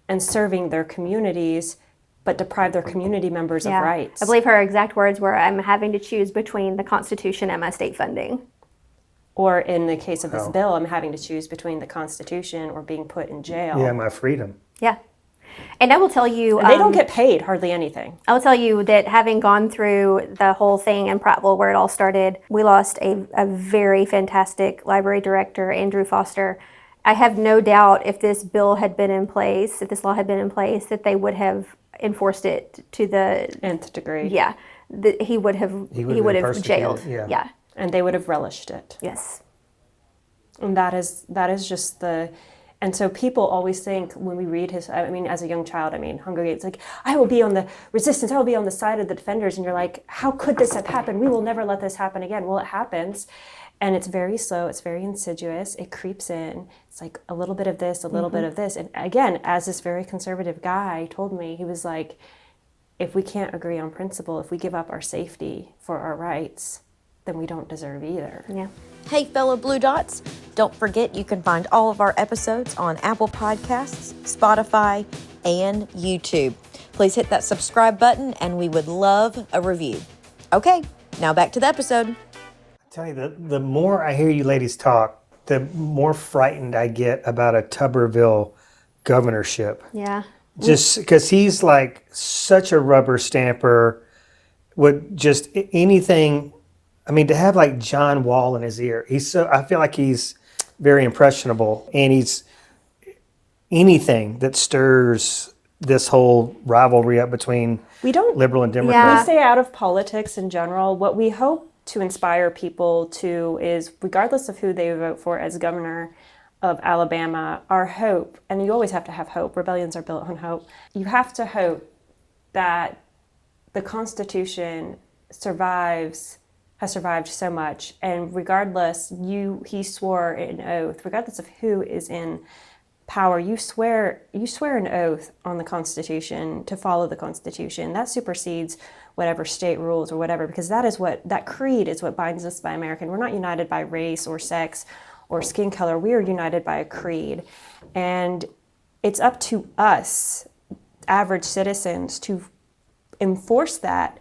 and serving their communities, but deprive their community members of rights. I believe her exact words were, "I'm having to choose between the Constitution and my state funding." Or in the case of this bill, I'm having to choose between the Constitution or being put in jail. Yeah, my freedom. Yeah. And I will tell you... And they don't get paid hardly anything. I will tell you that having gone through the whole thing in Prattville where it all started, we lost a very fantastic library director, Andrew Foster. I have no doubt if this bill had been in place, if this law had been in place, that they would have enforced it to the nth degree. Yeah, he would have jailed. Yeah, and they would have relished it. Yes, and that is just the. And so people always think when we read his, I mean, as a young child, Hunger Games, like, I will be on the resistance, I will be on the side of the defenders. And you're like, how could this have happened? We will never let this happen again. Well, it happens. And it's very slow. It's very insidious. It creeps in. It's like a little bit of this, a little bit of this. And again, as this very conservative guy told me, he was like, if we can't agree on principle, if we give up our safety for our rights, then we don't deserve either. Yeah. Hey, fellow Blue Dots, don't forget you can find all of our episodes on Apple Podcasts, Spotify, and YouTube. Please hit that subscribe button, and we would love a review. Okay, now back to the episode. I tell you, the more I hear you ladies talk, the more frightened I get about a Tuberville governorship. Yeah. Just because he's like such a rubber stamper, would just anything... to have like John Wall in his ear, I feel like he's very impressionable, and he's anything that stirs this whole rivalry up between liberal and Democrat. We stay out of politics in general. What we hope to inspire people to is, regardless of who they vote for as governor of Alabama, our hope, and you always have to have hope, rebellions are built on hope, you have to hope that the Constitution has survived so much, and regardless, he swore an oath, regardless of who is in power, you swear an oath on the Constitution to follow the Constitution. That supersedes whatever state rules or whatever, because that creed is what binds us by American. We're not united by race or sex or skin color. We are united by a creed, and it's up to us, average citizens, to enforce that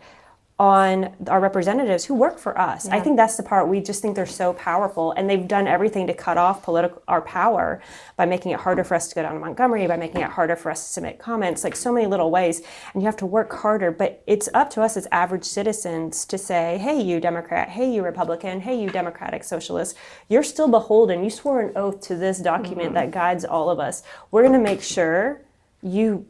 on our representatives who work for us. Yeah. I think that's the part. We just think they're so powerful, and they've done everything to cut off our power by making it harder for us to go down to Montgomery, by making it harder for us to submit comments, like so many little ways, and you have to work harder. But it's up to us as average citizens to say, hey, you Democrat, hey, you Republican, hey, you Democratic Socialist, you're still beholden. You swore an oath to this document that guides all of us. We're going to make sure you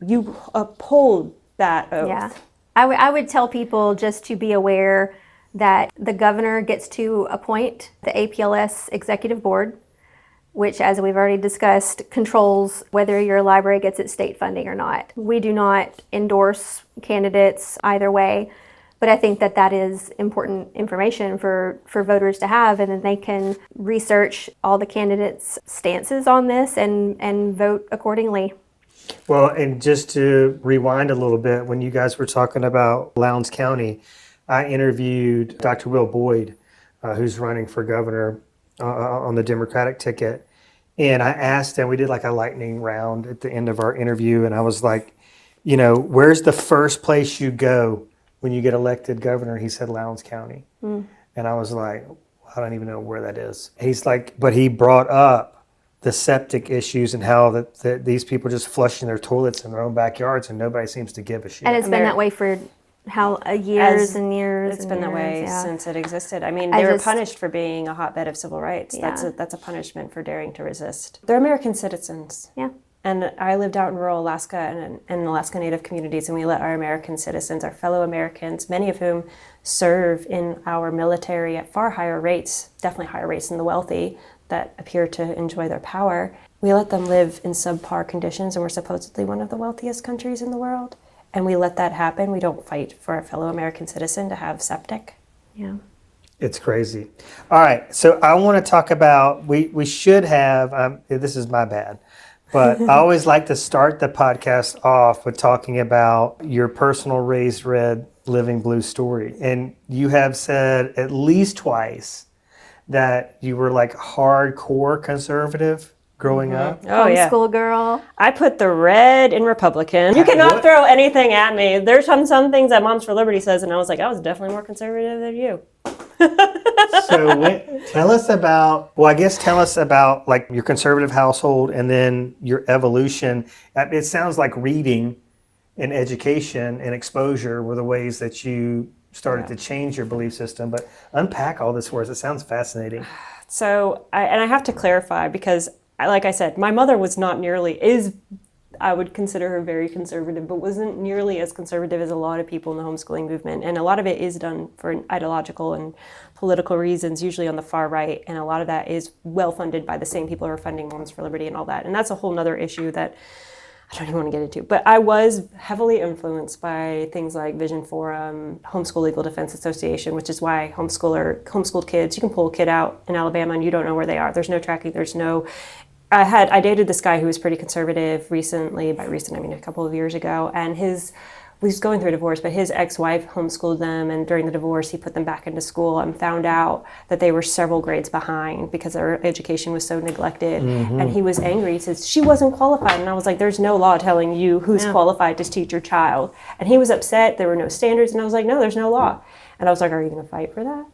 uphold that oath. Yeah. I would tell people just to be aware that the governor gets to appoint the APLS executive board, which, as we've already discussed, controls whether your library gets its state funding or not. We do not endorse candidates either way, but I think that is important information for voters to have, and then they can research all the candidates' stances on this and vote accordingly. Well, and just to rewind a little bit, when you guys were talking about Lowndes County, I interviewed Dr. Will Boyd, who's running for governor on the Democratic ticket. And I asked him, we did like a lightning round at the end of our interview. And I was like, where's the first place you go when you get elected governor? He said, Lowndes County. And I was like, I don't even know where that is. He's like, but he brought up the septic issues and how that these people just flushing their toilets in their own backyards, and nobody seems to give a shit. And it's been that way for years and years. It's been that way since it existed. They were punished for being a hotbed of civil rights. Yeah. That's a punishment for daring to resist. They're American citizens. Yeah. And I lived out in rural Alaska and in Alaska Native communities, and we let our American citizens, our fellow Americans, many of whom serve in our military at far higher rates, definitely higher rates than the wealthy, that appear to enjoy their power. We let them live in subpar conditions, and we're supposedly one of the wealthiest countries in the world. And we let that happen. We don't fight for a fellow American citizen to have septic. Yeah. It's crazy. All right, so I want to talk about, we should have, this is my bad, but I always like to start the podcast off with talking about your personal Raised Red, Living Blue story. And you have said at least twice that you were like hardcore conservative growing up. Oh, yeah. Homeschool girl. I put the red in Republican. You cannot throw anything at me. There's some things that Moms for Liberty says, and I was like, I was definitely more conservative than you. So tell us about like your conservative household and then your evolution. It sounds like reading and education and exposure were the ways that you started to change your belief system, but unpack all this for us. It sounds fascinating. So, I have to clarify because, like I said, my mother was not nearly, I would consider her very conservative, but wasn't nearly as conservative as a lot of people in the homeschooling movement. And a lot of it is done for ideological and political reasons, usually on the far right. And a lot of that is well funded by the same people who are funding Moms for Liberty and all that. And that's a whole nother issue that I don't even want to get into. But I was heavily influenced by things like Vision Forum, Homeschool Legal Defense Association, which is why homeschooled kids, you can pull a kid out in Alabama and you don't know where they are. There's no tracking, I dated this guy who was pretty conservative recently. By recent, I mean a couple of years ago. And he was going through a divorce, but his ex-wife homeschooled them. And during the divorce, he put them back into school and found out that they were several grades behind because their education was so neglected. Mm-hmm. And he was angry. He says, she wasn't qualified. And I was like, there's no law telling you who's qualified to teach your child. And he was upset. There were no standards. And I was like, no, there's no law. And I was like, are you going to fight for that?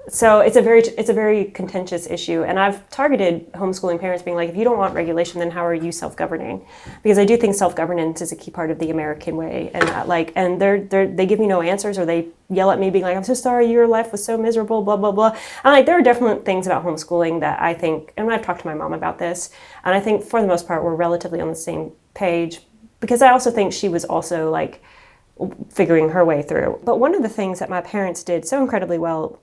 So it's a very contentious issue, and I've targeted homeschooling parents being like, if you don't want regulation, then how are you self-governing? Because I do think self-governance is a key part of the American way, and they give me no answers, or they yell at me being like, I'm so sorry, your life was so miserable, blah blah blah. And there are definitely things about homeschooling that I think, and I've talked to my mom about this, and I think for the most part we're relatively on the same page, because I also think she was also like figuring her way through. But one of the things that my parents did so incredibly well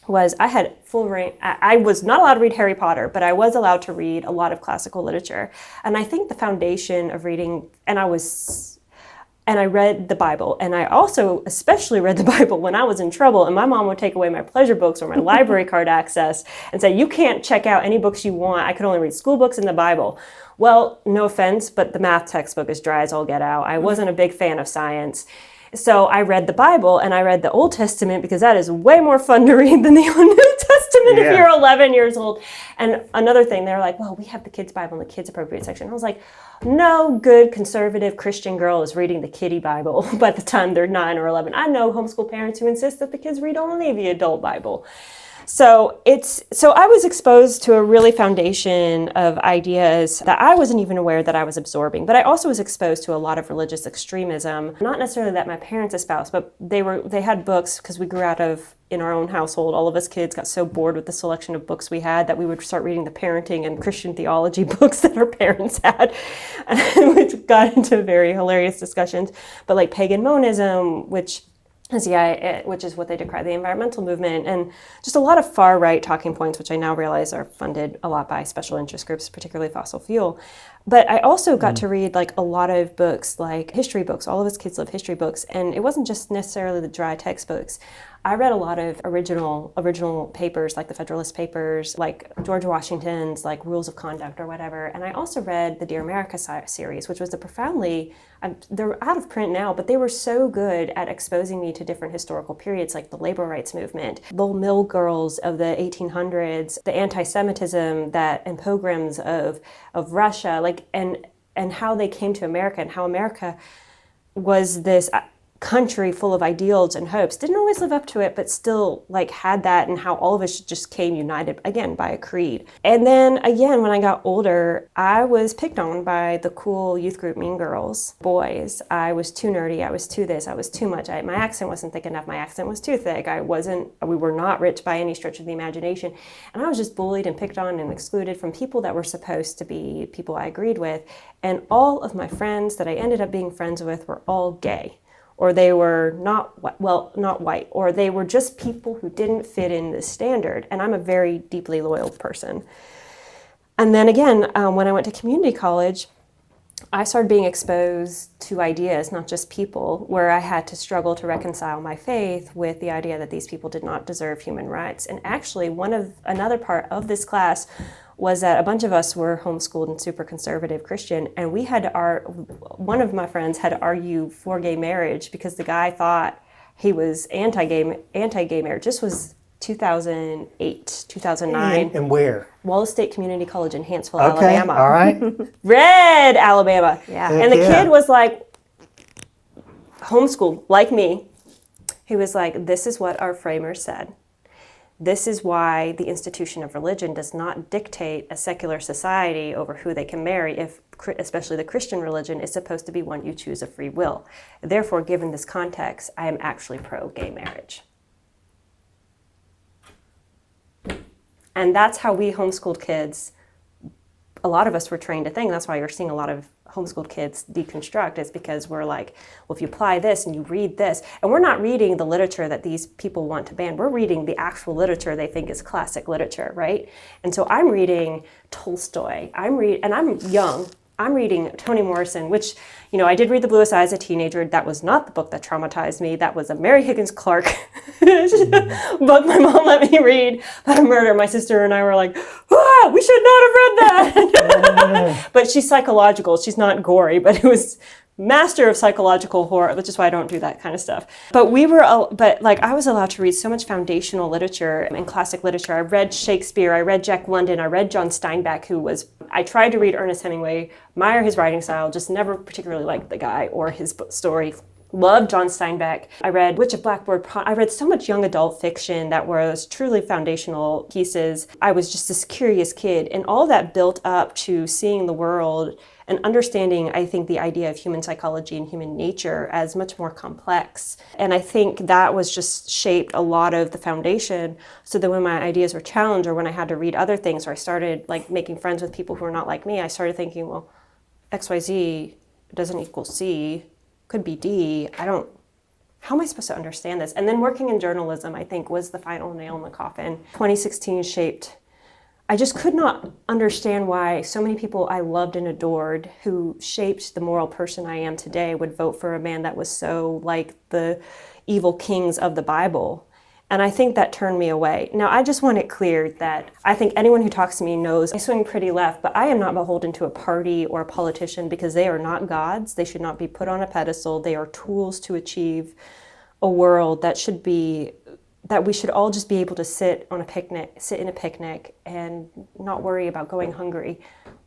was I had full reign. I was not allowed to read Harry Potter, but I was allowed to read a lot of classical literature. And I think the foundation of reading, and I read the Bible. And I also especially read the Bible when I was in trouble, and my mom would take away my pleasure books or my library card access and say, you can't check out any books you want. I could only read school books and the Bible. Well, no offense, but the math textbook is dry as all get out. I wasn't a big fan of science. So I read the Bible and I read the Old Testament because that is way more fun to read than the New Testament if you're 11 years old. And another thing, they're like, well, we have the kids' Bible in the kids' appropriate section. I was like, no good conservative Christian girl is reading the kiddie Bible by the time they're 9 or 11. I know homeschool parents who insist that the kids read only the adult Bible. So I was exposed to a really foundation of ideas that I wasn't even aware that I was absorbing. But I also was exposed to a lot of religious extremism, not necessarily that my parents espoused, but they had books, because we grew out of, in our own household, all of us kids got so bored with the selection of books we had that we would start reading the parenting and Christian theology books that our parents had, which got into very hilarious discussions. But like pagan monism, which is what they decry the environmental movement, and just a lot of far right talking points, which I now realize are funded a lot by special interest groups, particularly fossil fuel. But I also got to read like a lot of books, like history books. All of us kids love history books, and it wasn't just necessarily the dry textbooks. I read a lot of original papers, like the Federalist Papers, like George Washington's like Rules of Conduct or whatever. And I also read the Dear America series, which was they're out of print now, but they were so good at exposing me to different historical periods, like the labor rights movement, the mill girls of the 1800s, the anti-Semitism and pogroms of Russia, and how they came to America, and how America was this country full of ideals and hopes. Didn't always live up to it, but still like had that, and how all of us just came united again by a creed. And then again, when I got older, I was picked on by the cool youth group Mean Girls boys. I was too nerdy, I was too this, I was too much. My accent wasn't thick enough, my accent was too thick. We were not rich by any stretch of the imagination. And I was just bullied and picked on and excluded from people that were supposed to be people I agreed with. And all of my friends that I ended up being friends with were all gay, or they were not white, or they were just people who didn't fit in the standard. And I'm a very deeply loyal person. And then again, when I went to community college, I started being exposed to ideas, not just people, where I had to struggle to reconcile my faith with the idea that these people did not deserve human rights. And actually, another part of this class was that a bunch of us were homeschooled and super conservative Christian, and we had to one of my friends had to argue for gay marriage because the guy thought he was anti-gay marriage. This was 2008, 2009. And where? Wallace State Community College in Hanceville, Okay, Alabama. all right. Red Alabama. Yeah. And the Yeah. kid was like, homeschooled, like me. He was like, this is what our framers said. This is why the institution of religion does not dictate a secular society over who they can marry, especially the Christian religion is supposed to be one you choose of free will. Therefore, given this context, I am actually pro-gay marriage. And that's how we homeschooled kids, a lot of us were trained to think. That's why you're seeing a lot of homeschooled kids deconstruct, is because we're like, well, if you apply this and you read this, and we're not reading the literature that these people want to ban, we're reading the actual literature they think is classic literature, right? And so I'm reading Tolstoy, and I'm young, I'm reading Toni Morrison, which, I did read The Bluest Eye as a teenager. That was not the book that traumatized me. That was a Mary Higgins Clark book my mom let me read about a murder. My sister and I were like, we should not have read that. But she's psychological. She's not gory, but it was master of psychological horror, which is why I don't do that kind of stuff. But I was allowed to read so much foundational literature and classic literature. I read Shakespeare, I read Jack London, I read John Steinbeck, I tried to read Ernest Hemingway, admire his writing style, just never particularly liked the guy or his story. Loved John Steinbeck. I read Witch of Blackboard Pond. I read so much young adult fiction that was truly foundational pieces. I was just this curious kid, and all that built up to seeing the world and understanding, I think, the idea of human psychology and human nature as much more complex. And I think that was just shaped a lot of the foundation, so that when my ideas were challenged, or when I had to read other things, or I started making friends with people who are not like me, I started thinking, well, XYZ doesn't equal C, could be D. How am I supposed to understand this? And then working in journalism, I think, was the final nail in the coffin. 2016 I just could not understand why so many people I loved and adored, who shaped the moral person I am today, would vote for a man that was so like the evil kings of the Bible. And I think that turned me away. Now, I just want it clear that I think anyone who talks to me knows I swing pretty left, but I am not beholden to a party or a politician, because they are not gods. They should not be put on a pedestal. They are tools to achieve a world that we should all just be able to sit in a picnic and not worry about going hungry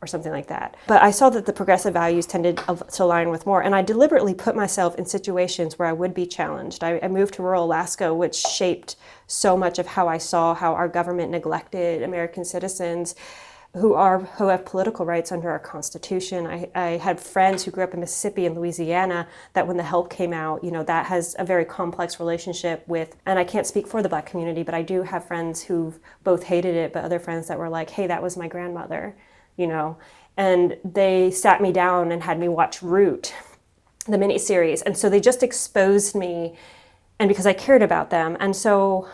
or something like that. But I saw that the progressive values tended to align with more, and I deliberately put myself in situations where I would be challenged. I moved to rural Alaska, which shaped so much of how I saw how our government neglected American citizens who have political rights under our Constitution. I had friends who grew up in Mississippi and Louisiana that when the help came out, that has a very complex relationship with, and I can't speak for the Black community, but I do have friends who've both hated it, but other friends that were like, hey, that was my grandmother, and they sat me down and had me watch Root, the miniseries. And so they just exposed me, and because I cared about them. And so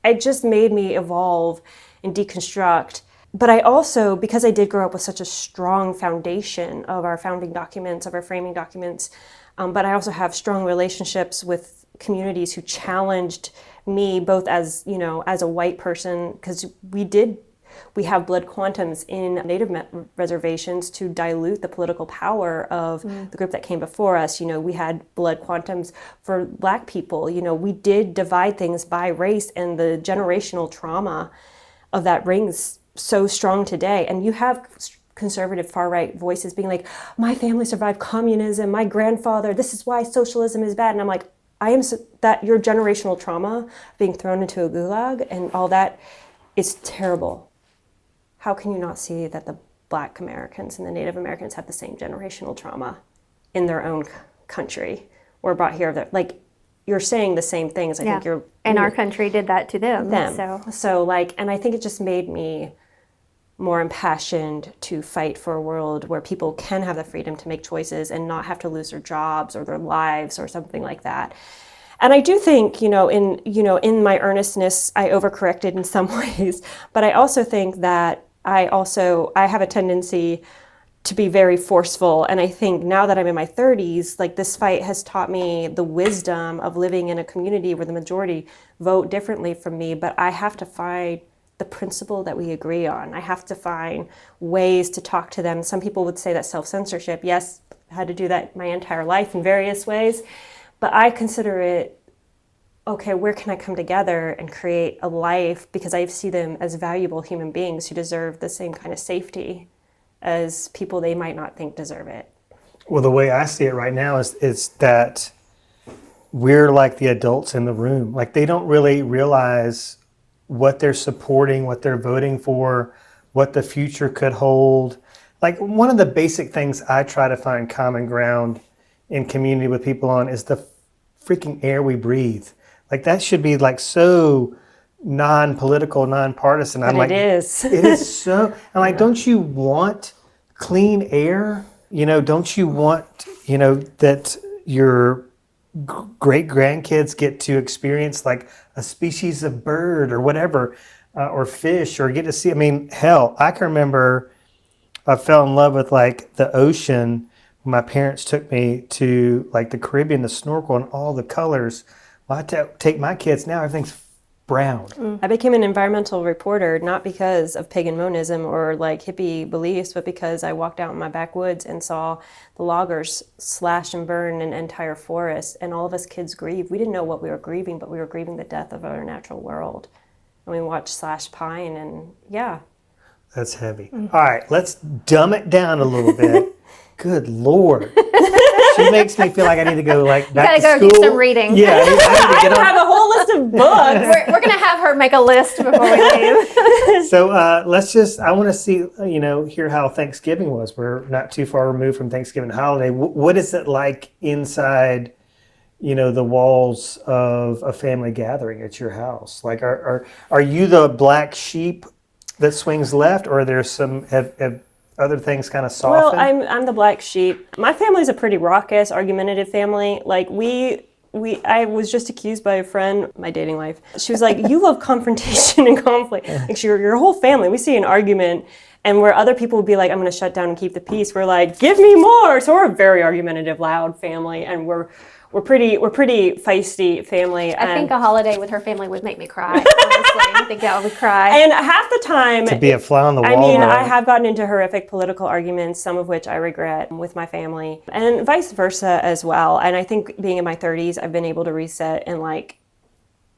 it just made me evolve and deconstruct. But I also, because I did grow up with such a strong foundation of our founding documents, of our framing documents, but I also have strong relationships with communities who challenged me, both as, as a white person, because we have blood quantums in Native reservations to dilute the political power of the group that came before us. We had blood quantums for Black people. We did divide things by race, and the generational trauma of that rings so strong today. And you have conservative far-right voices being like, my family survived communism, my grandfather, this is why socialism is bad. And I'm like, that your generational trauma being thrown into a gulag and all that is terrible. How can you not see that the Black Americans and the Native Americans have the same generational trauma in their own country, or brought here? You're saying the same things. I think and our country did that to them. So and I think it just made me more impassioned to fight for a world where people can have the freedom to make choices and not have to lose their jobs or their lives or something like that. And I do think, in my earnestness, I overcorrected in some ways, but I also think that I have a tendency to be very forceful. And I think now that I'm in my 30s, like this fight has taught me the wisdom of living in a community where the majority vote differently from me, but I have to find the principle that we agree on. I have to find ways to talk to them. Some people would say that self-censorship. Yes, I had to do that my entire life in various ways, but I consider it, okay, where can I come together and create a life, because I see them as valuable human beings who deserve the same kind of safety as people they might not think deserve it. Well, the way I see it right now is that we're like the adults in the room. Like they don't really realize what they're supporting, what they're voting for, what the future could hold. Like one of the basic things I try to find common ground in community with people on is the freaking air we breathe. Like that should be like so non-political, non-partisan. But it is. It is so. I'm like, don't you want clean air? Don't you want, that your great grandkids get to experience like a species of bird or whatever, or fish, or get to see, hell, I can remember I fell in love with like the ocean when my parents took me to like the Caribbean to snorkel and all the colors. Well, I take my kids now, everything's brown. I became an environmental reporter not because of pagan monism or like hippie beliefs, but because I walked out in my backwoods and saw the loggers slash and burn an entire forest, and all of us kids grieved. We didn't know what we were grieving, but we were grieving the death of our natural world. And we watched slash pine, and yeah. That's heavy. All right, let's dumb it down a little bit. Good Lord. She makes me feel like I need to go back to school. Go do some reading. Yeah, I need to get on. have a whole list of books. We're going to have her make a list before we leave. So I want to see, hear how Thanksgiving was. We're not too far removed from Thanksgiving holiday. What is it like inside, the walls of a family gathering at your house? Like, are you the black sheep that swings left, or are there some, have other things kind of softened? Well, I'm the black sheep. My family's a pretty raucous, argumentative family. Like I was just accused by a friend, my dating life. She was like, "You love confrontation and conflict. Like your whole family. We see an argument, and where other people would be like, I'm going to shut down and keep the peace. We're like, give me more." So we're a very argumentative, loud family, and we're pretty feisty family. I think a holiday with her family would make me cry. Honestly, I think I would cry. And half the time, to be a fly on the wall. I have gotten into horrific political arguments, some of which I regret with my family, and vice versa as well. And I think being in my 30s, I've been able to reset and like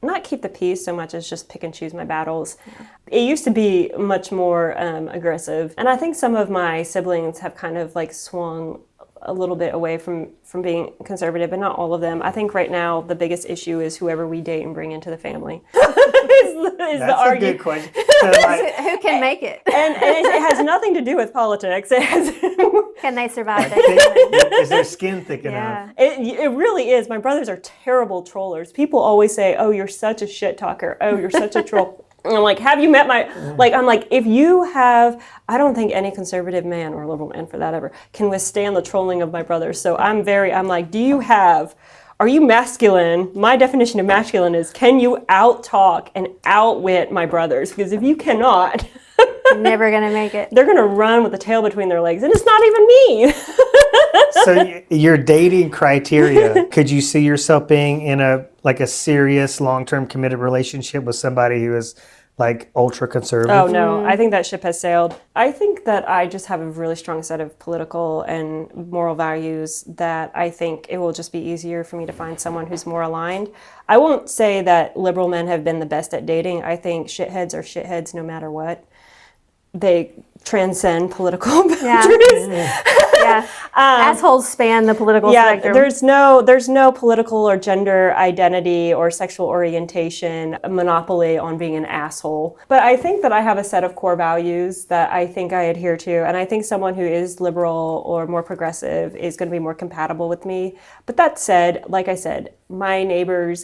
not keep the peace so much as just pick and choose my battles. Yeah. It used to be much more aggressive, and I think some of my siblings have kind of like swung a little bit away from being conservative, but not all of them. I think right now the biggest issue is whoever we date and bring into the family. That's a good question. So, Who can make it? And it has nothing to do with politics. It has Can they survive is their skin thick enough? It really is. My brothers are terrible trollers. People always say, "Oh, you're such a shit talker. Oh, you're such a troll." And I'm like, have you met I'm like, if you have, I don't think any conservative man or liberal man for that ever can withstand the trolling of my brothers. So I'm like, are you masculine? My definition of masculine is, can you out-talk and outwit my brothers? Because if you cannot, You're never going to make it. they're going to run with the tail between their legs. And it's not even me. So your dating criteria, could you see yourself being in a serious long-term committed relationship with somebody who is like ultra conservative? Oh no, I think that ship has sailed. I think that I just have a really strong set of political and moral values that I think it will just be easier for me to find someone who's more aligned. I won't say that liberal men have been the best at dating. I think shitheads are shitheads no matter what. They transcend political boundaries. Yeah. Assholes span the political spectrum. There's no political or gender identity or sexual orientation monopoly on being an asshole. But I think that I have a set of core values that I think I adhere to, and I think someone who is liberal or more progressive is going to be more compatible with me. But that said, like I said, my neighbors,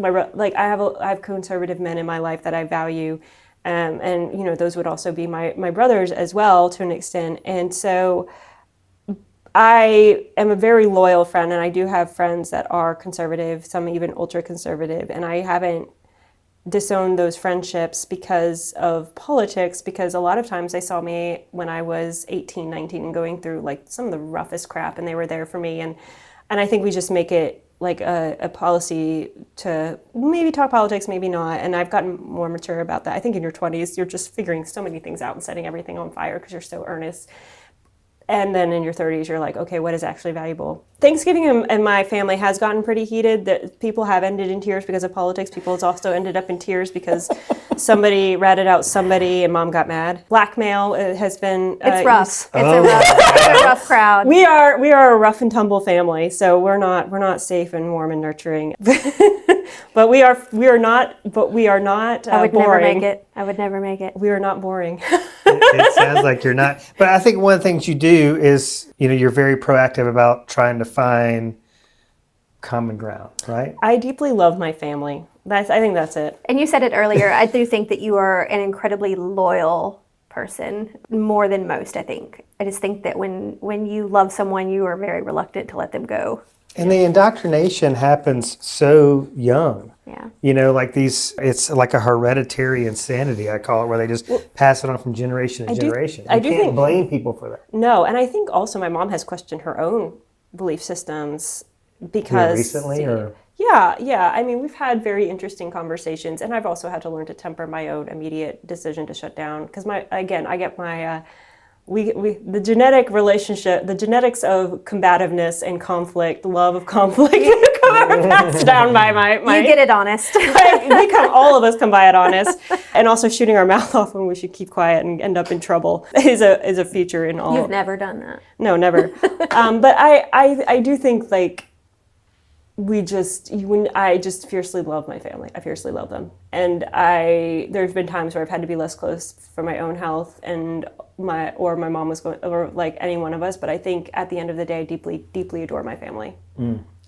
I have conservative men in my life that I value. And, you know, those would also be my brothers as well to an extent. And so I am a very loyal friend, and I do have friends that are conservative, some even ultra conservative, and I haven't disowned those friendships because of politics, because a lot of times they saw me when I was 18, 19 and going through like some of the roughest crap, and they were there for me. And I think we just make it like a policy to maybe talk politics, maybe not. And I've gotten more mature about that. I think in your 20s, you're just figuring so many things out and setting everything on fire because you're so earnest. And then in your 30s, you're like, okay, what is actually valuable? Thanksgiving and my family has gotten pretty heated. That people have ended in tears because of politics. People have also ended up in tears because somebody ratted out somebody and mom got mad. Blackmail has been... It's rough. It's a rough crowd. We are a rough and tumble family, so we're not safe and warm and nurturing. But we are not I would boring. never make it. I would never make it. We are not boring. It sounds like you're not. But I think one of the things you do is, you know, you're very proactive about trying to find common ground, right? I deeply love my family. I think that's it. And you said it earlier, I do think that you are an incredibly loyal person, more than most, I think. I just think that when you love someone, you are very reluctant to let them go. And the indoctrination happens so young. Yeah. You know, like it's like a hereditary insanity, I call it, where they just pass it on from generation to generation. You can't blame people for that. No, and I think also my mom has questioned her own belief systems because... Recently, or... Yeah. I mean, we've had very interesting conversations, and I've also had to learn to temper my own immediate decision to shut down. Because I get my... the genetic relationship, the genetics of combativeness and conflict, love of conflict, passed down by my You get it honest. all of us come by it honest, and also shooting our mouth off when we should keep quiet and end up in trouble is a feature in all. You've never done that. No, never. But I do think like I just fiercely love my family. I fiercely love them. And there's been times where I've had to be less close for my own health and my mom was going, or like any one of us. But I think at the end of the day, I deeply, deeply adore my family.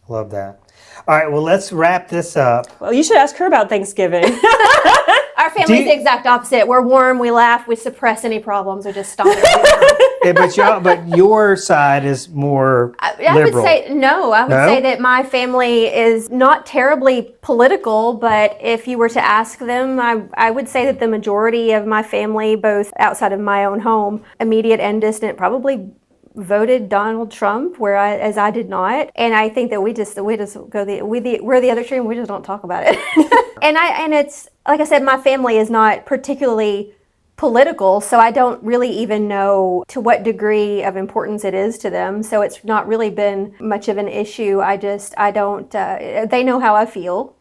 Love that. All right, well, let's wrap this up. Well, you should ask her about Thanksgiving. Our family's the exact opposite. We're warm, we laugh, we suppress any problems, we just stomp it. But your side is more I liberal. would say say that my family is not terribly political, but if you were to ask them, I would say that the majority of my family, both outside of my own home, immediate and distant, probably voted Donald Trump, whereas I did not. And I think that we're the other extreme. We just don't talk about it. and it's like I said, my family is not particularly political, so I don't really even know to what degree of importance it is to them. So it's not really been much of an issue. I don't. They know how I feel,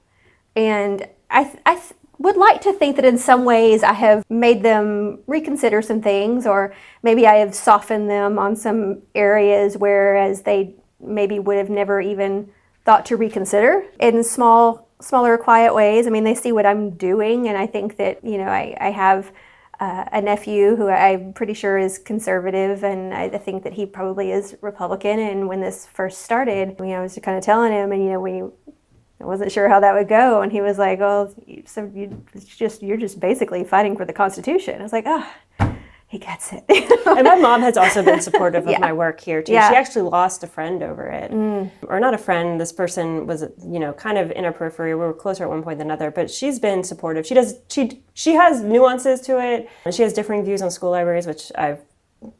and I would like to think that in some ways I have made them reconsider some things, or maybe I have softened them on some areas, whereas they maybe would have never even thought to reconsider in smaller, quiet ways. I mean, they see what I'm doing, and I think that, you know, I have a nephew who I'm pretty sure is conservative, and I think that he probably is Republican. And when this first started, you know, I was kind of telling him, and, you know, I wasn't sure how that would go, and he was like, "Oh, so you're just basically fighting for the Constitution." I was like, "Oh, he gets it." And my mom has also been supportive of my work here too. Yeah. She actually lost a friend over it, or not a friend. This person was, you know, kind of in our periphery. We were closer at one point than another, but she's been supportive. She has nuances to it, and she has differing views on school libraries, which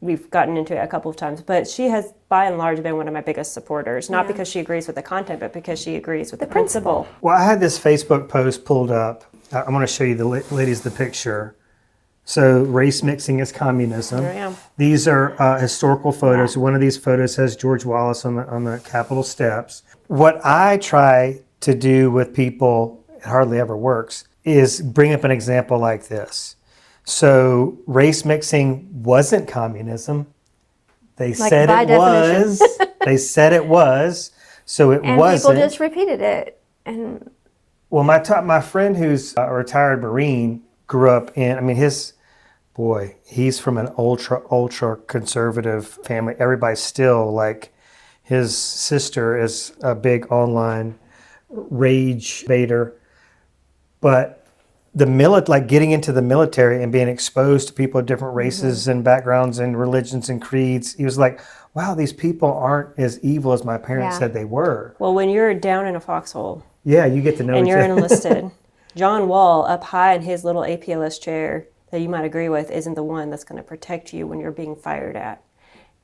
we've gotten into it a couple of times, but she has by and large been one of my biggest supporters, not because she agrees with the content, but because she agrees with the principle. Well, I had this Facebook post pulled up. I'm going to show you ladies the picture. So race mixing is communism. Here I am. These are historical photos. One of these photos has George Wallace on the Capitol steps. What I try to do with people, it hardly ever works, is bring up an example like this. So race mixing wasn't communism. They said it was. They said it was. So it and wasn't. And people just repeated it. And well, my friend who's a retired Marine grew up in, I mean, he's from an ultra conservative family. Everybody's still like, his sister is a big online rage baiter. But like getting into the military and being exposed to people of different races and backgrounds and religions and creeds. He was like, wow, these people aren't as evil as my parents said they were. Well, when you're down in a foxhole, yeah, you get to know and each you're other. enlisted, John Wall up high in his little APLS chair that you might agree with isn't the one that's going to protect you when you're being fired at.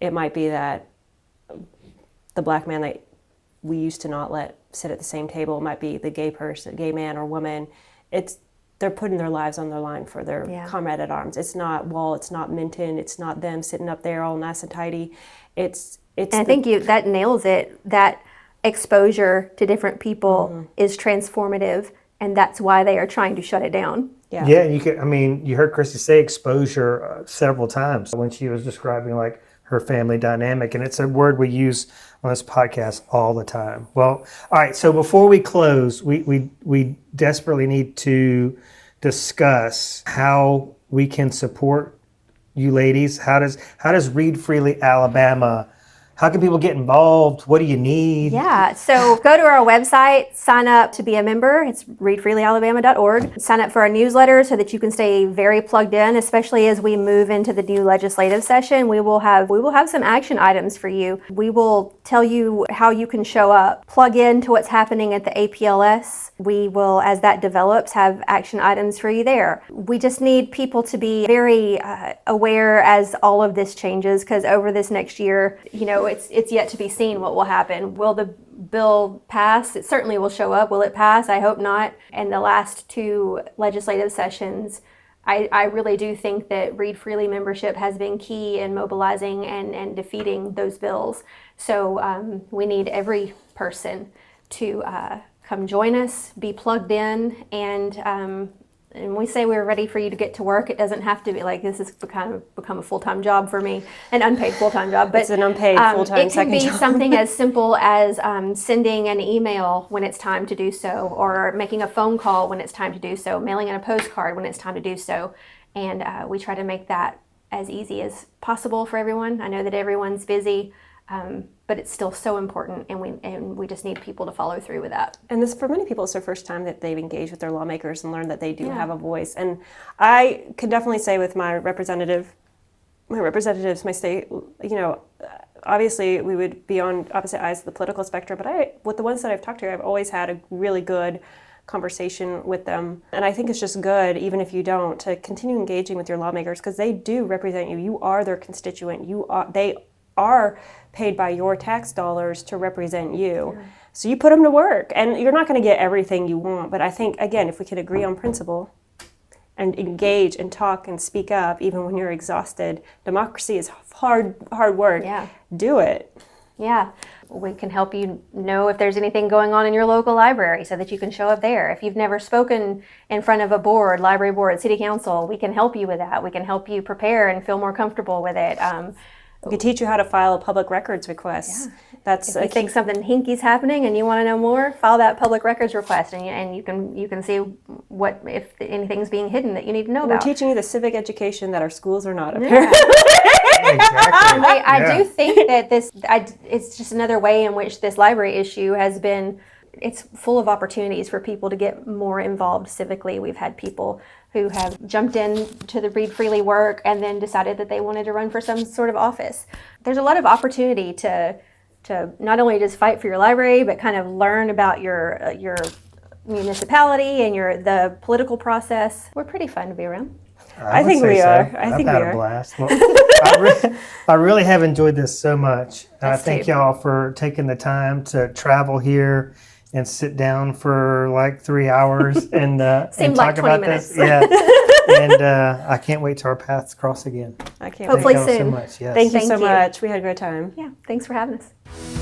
It might be that the black man that we used to not let sit at the same table might be the gay man or woman. They're putting their lives on the line for their comrade at arms. It's not Wall, it's not Minton, it's not them sitting up there all nice and tidy. I think that nails it. That exposure to different people is transformative, and that's why they are trying to shut it down. Yeah, you heard Krysti say exposure several times when she was describing like her family dynamic, and it's a word we use on this podcast all the time. Well, all right, so before we close, we desperately need to discuss how we can support you ladies. How does Read Freely Alabama, how can people get involved? What do you need? Yeah, so go to our website, sign up to be a member. It's readfreelyalabama.org. Sign up for our newsletter so that you can stay very plugged in, especially as we move into the new legislative session. We will have some action items for you. We will tell you how you can show up, plug into what's happening at the APLS. We will, as that develops, have action items for you there. We just need people to be very aware as all of this changes, because over this next year, it's yet to be seen what will happen. Will the bill pass? It certainly will show up. Will it pass? I hope not. And the last two legislative sessions, I really do think that Read Freely membership has been key in mobilizing and defeating those bills. So we need every person to come join us, be plugged in, and we say we're ready for you to get to work. It doesn't have to be like this has become a full-time job for me, an unpaid full-time job. But it's an unpaid full-time second job. It can be something as simple as sending an email when it's time to do so, or making a phone call when it's time to do so, mailing in a postcard when it's time to do so. And we try to make that as easy as possible for everyone. I know that everyone's busy, but it's still so important, and we just need people to follow through with that. And this, for many people, it's their first time that they've engaged with their lawmakers and learned that they do have a voice. And I can definitely say with my representatives, my state, obviously we would be on opposite sides of the political spectrum, but with the ones that I've talked to, I've always had a really good conversation with them. And I think it's just good, even if you don't, to continue engaging with your lawmakers, because they do represent you. You are their constituent. They are paid by your tax dollars to represent you. Yeah. So you put them to work, and you're not going to get everything you want. But I think, again, if we can agree on principle and engage and talk and speak up, even when you're exhausted, democracy is hard work. Yeah. Do it. Yeah. We can help you know if there's anything going on in your local library so that you can show up there. If you've never spoken in front of a board, library board, city council, we can help you with that. We can help you prepare and feel more comfortable with it. We can teach you how to file a public records request. Yeah. If you think something hinky's happening and you want to know more, file that public records request, and you can see what, if anything's being hidden that you need to know about. We're teaching you the civic education that our schools are not, apparently. Exactly. I do think that it's just another way in which this library issue has been. It's full of opportunities for people to get more involved civically. We've had people who have jumped in to the Read Freely work and then decided that they wanted to run for some sort of office. There's a lot of opportunity to not only just fight for your library, but kind of learn about your municipality and the political process. We're pretty fun to be around. I think we are. I've had a blast. Well, I really have enjoyed this so much. I thank y'all for taking the time to travel here and sit down for like 3 hours and talk like 20 about minutes. this. Yeah. And I can't wait till our paths cross again. I can't Hopefully wait. soon. Thank you so much. Yes. Thank you so much. We had a great time. Yeah, thanks for having us.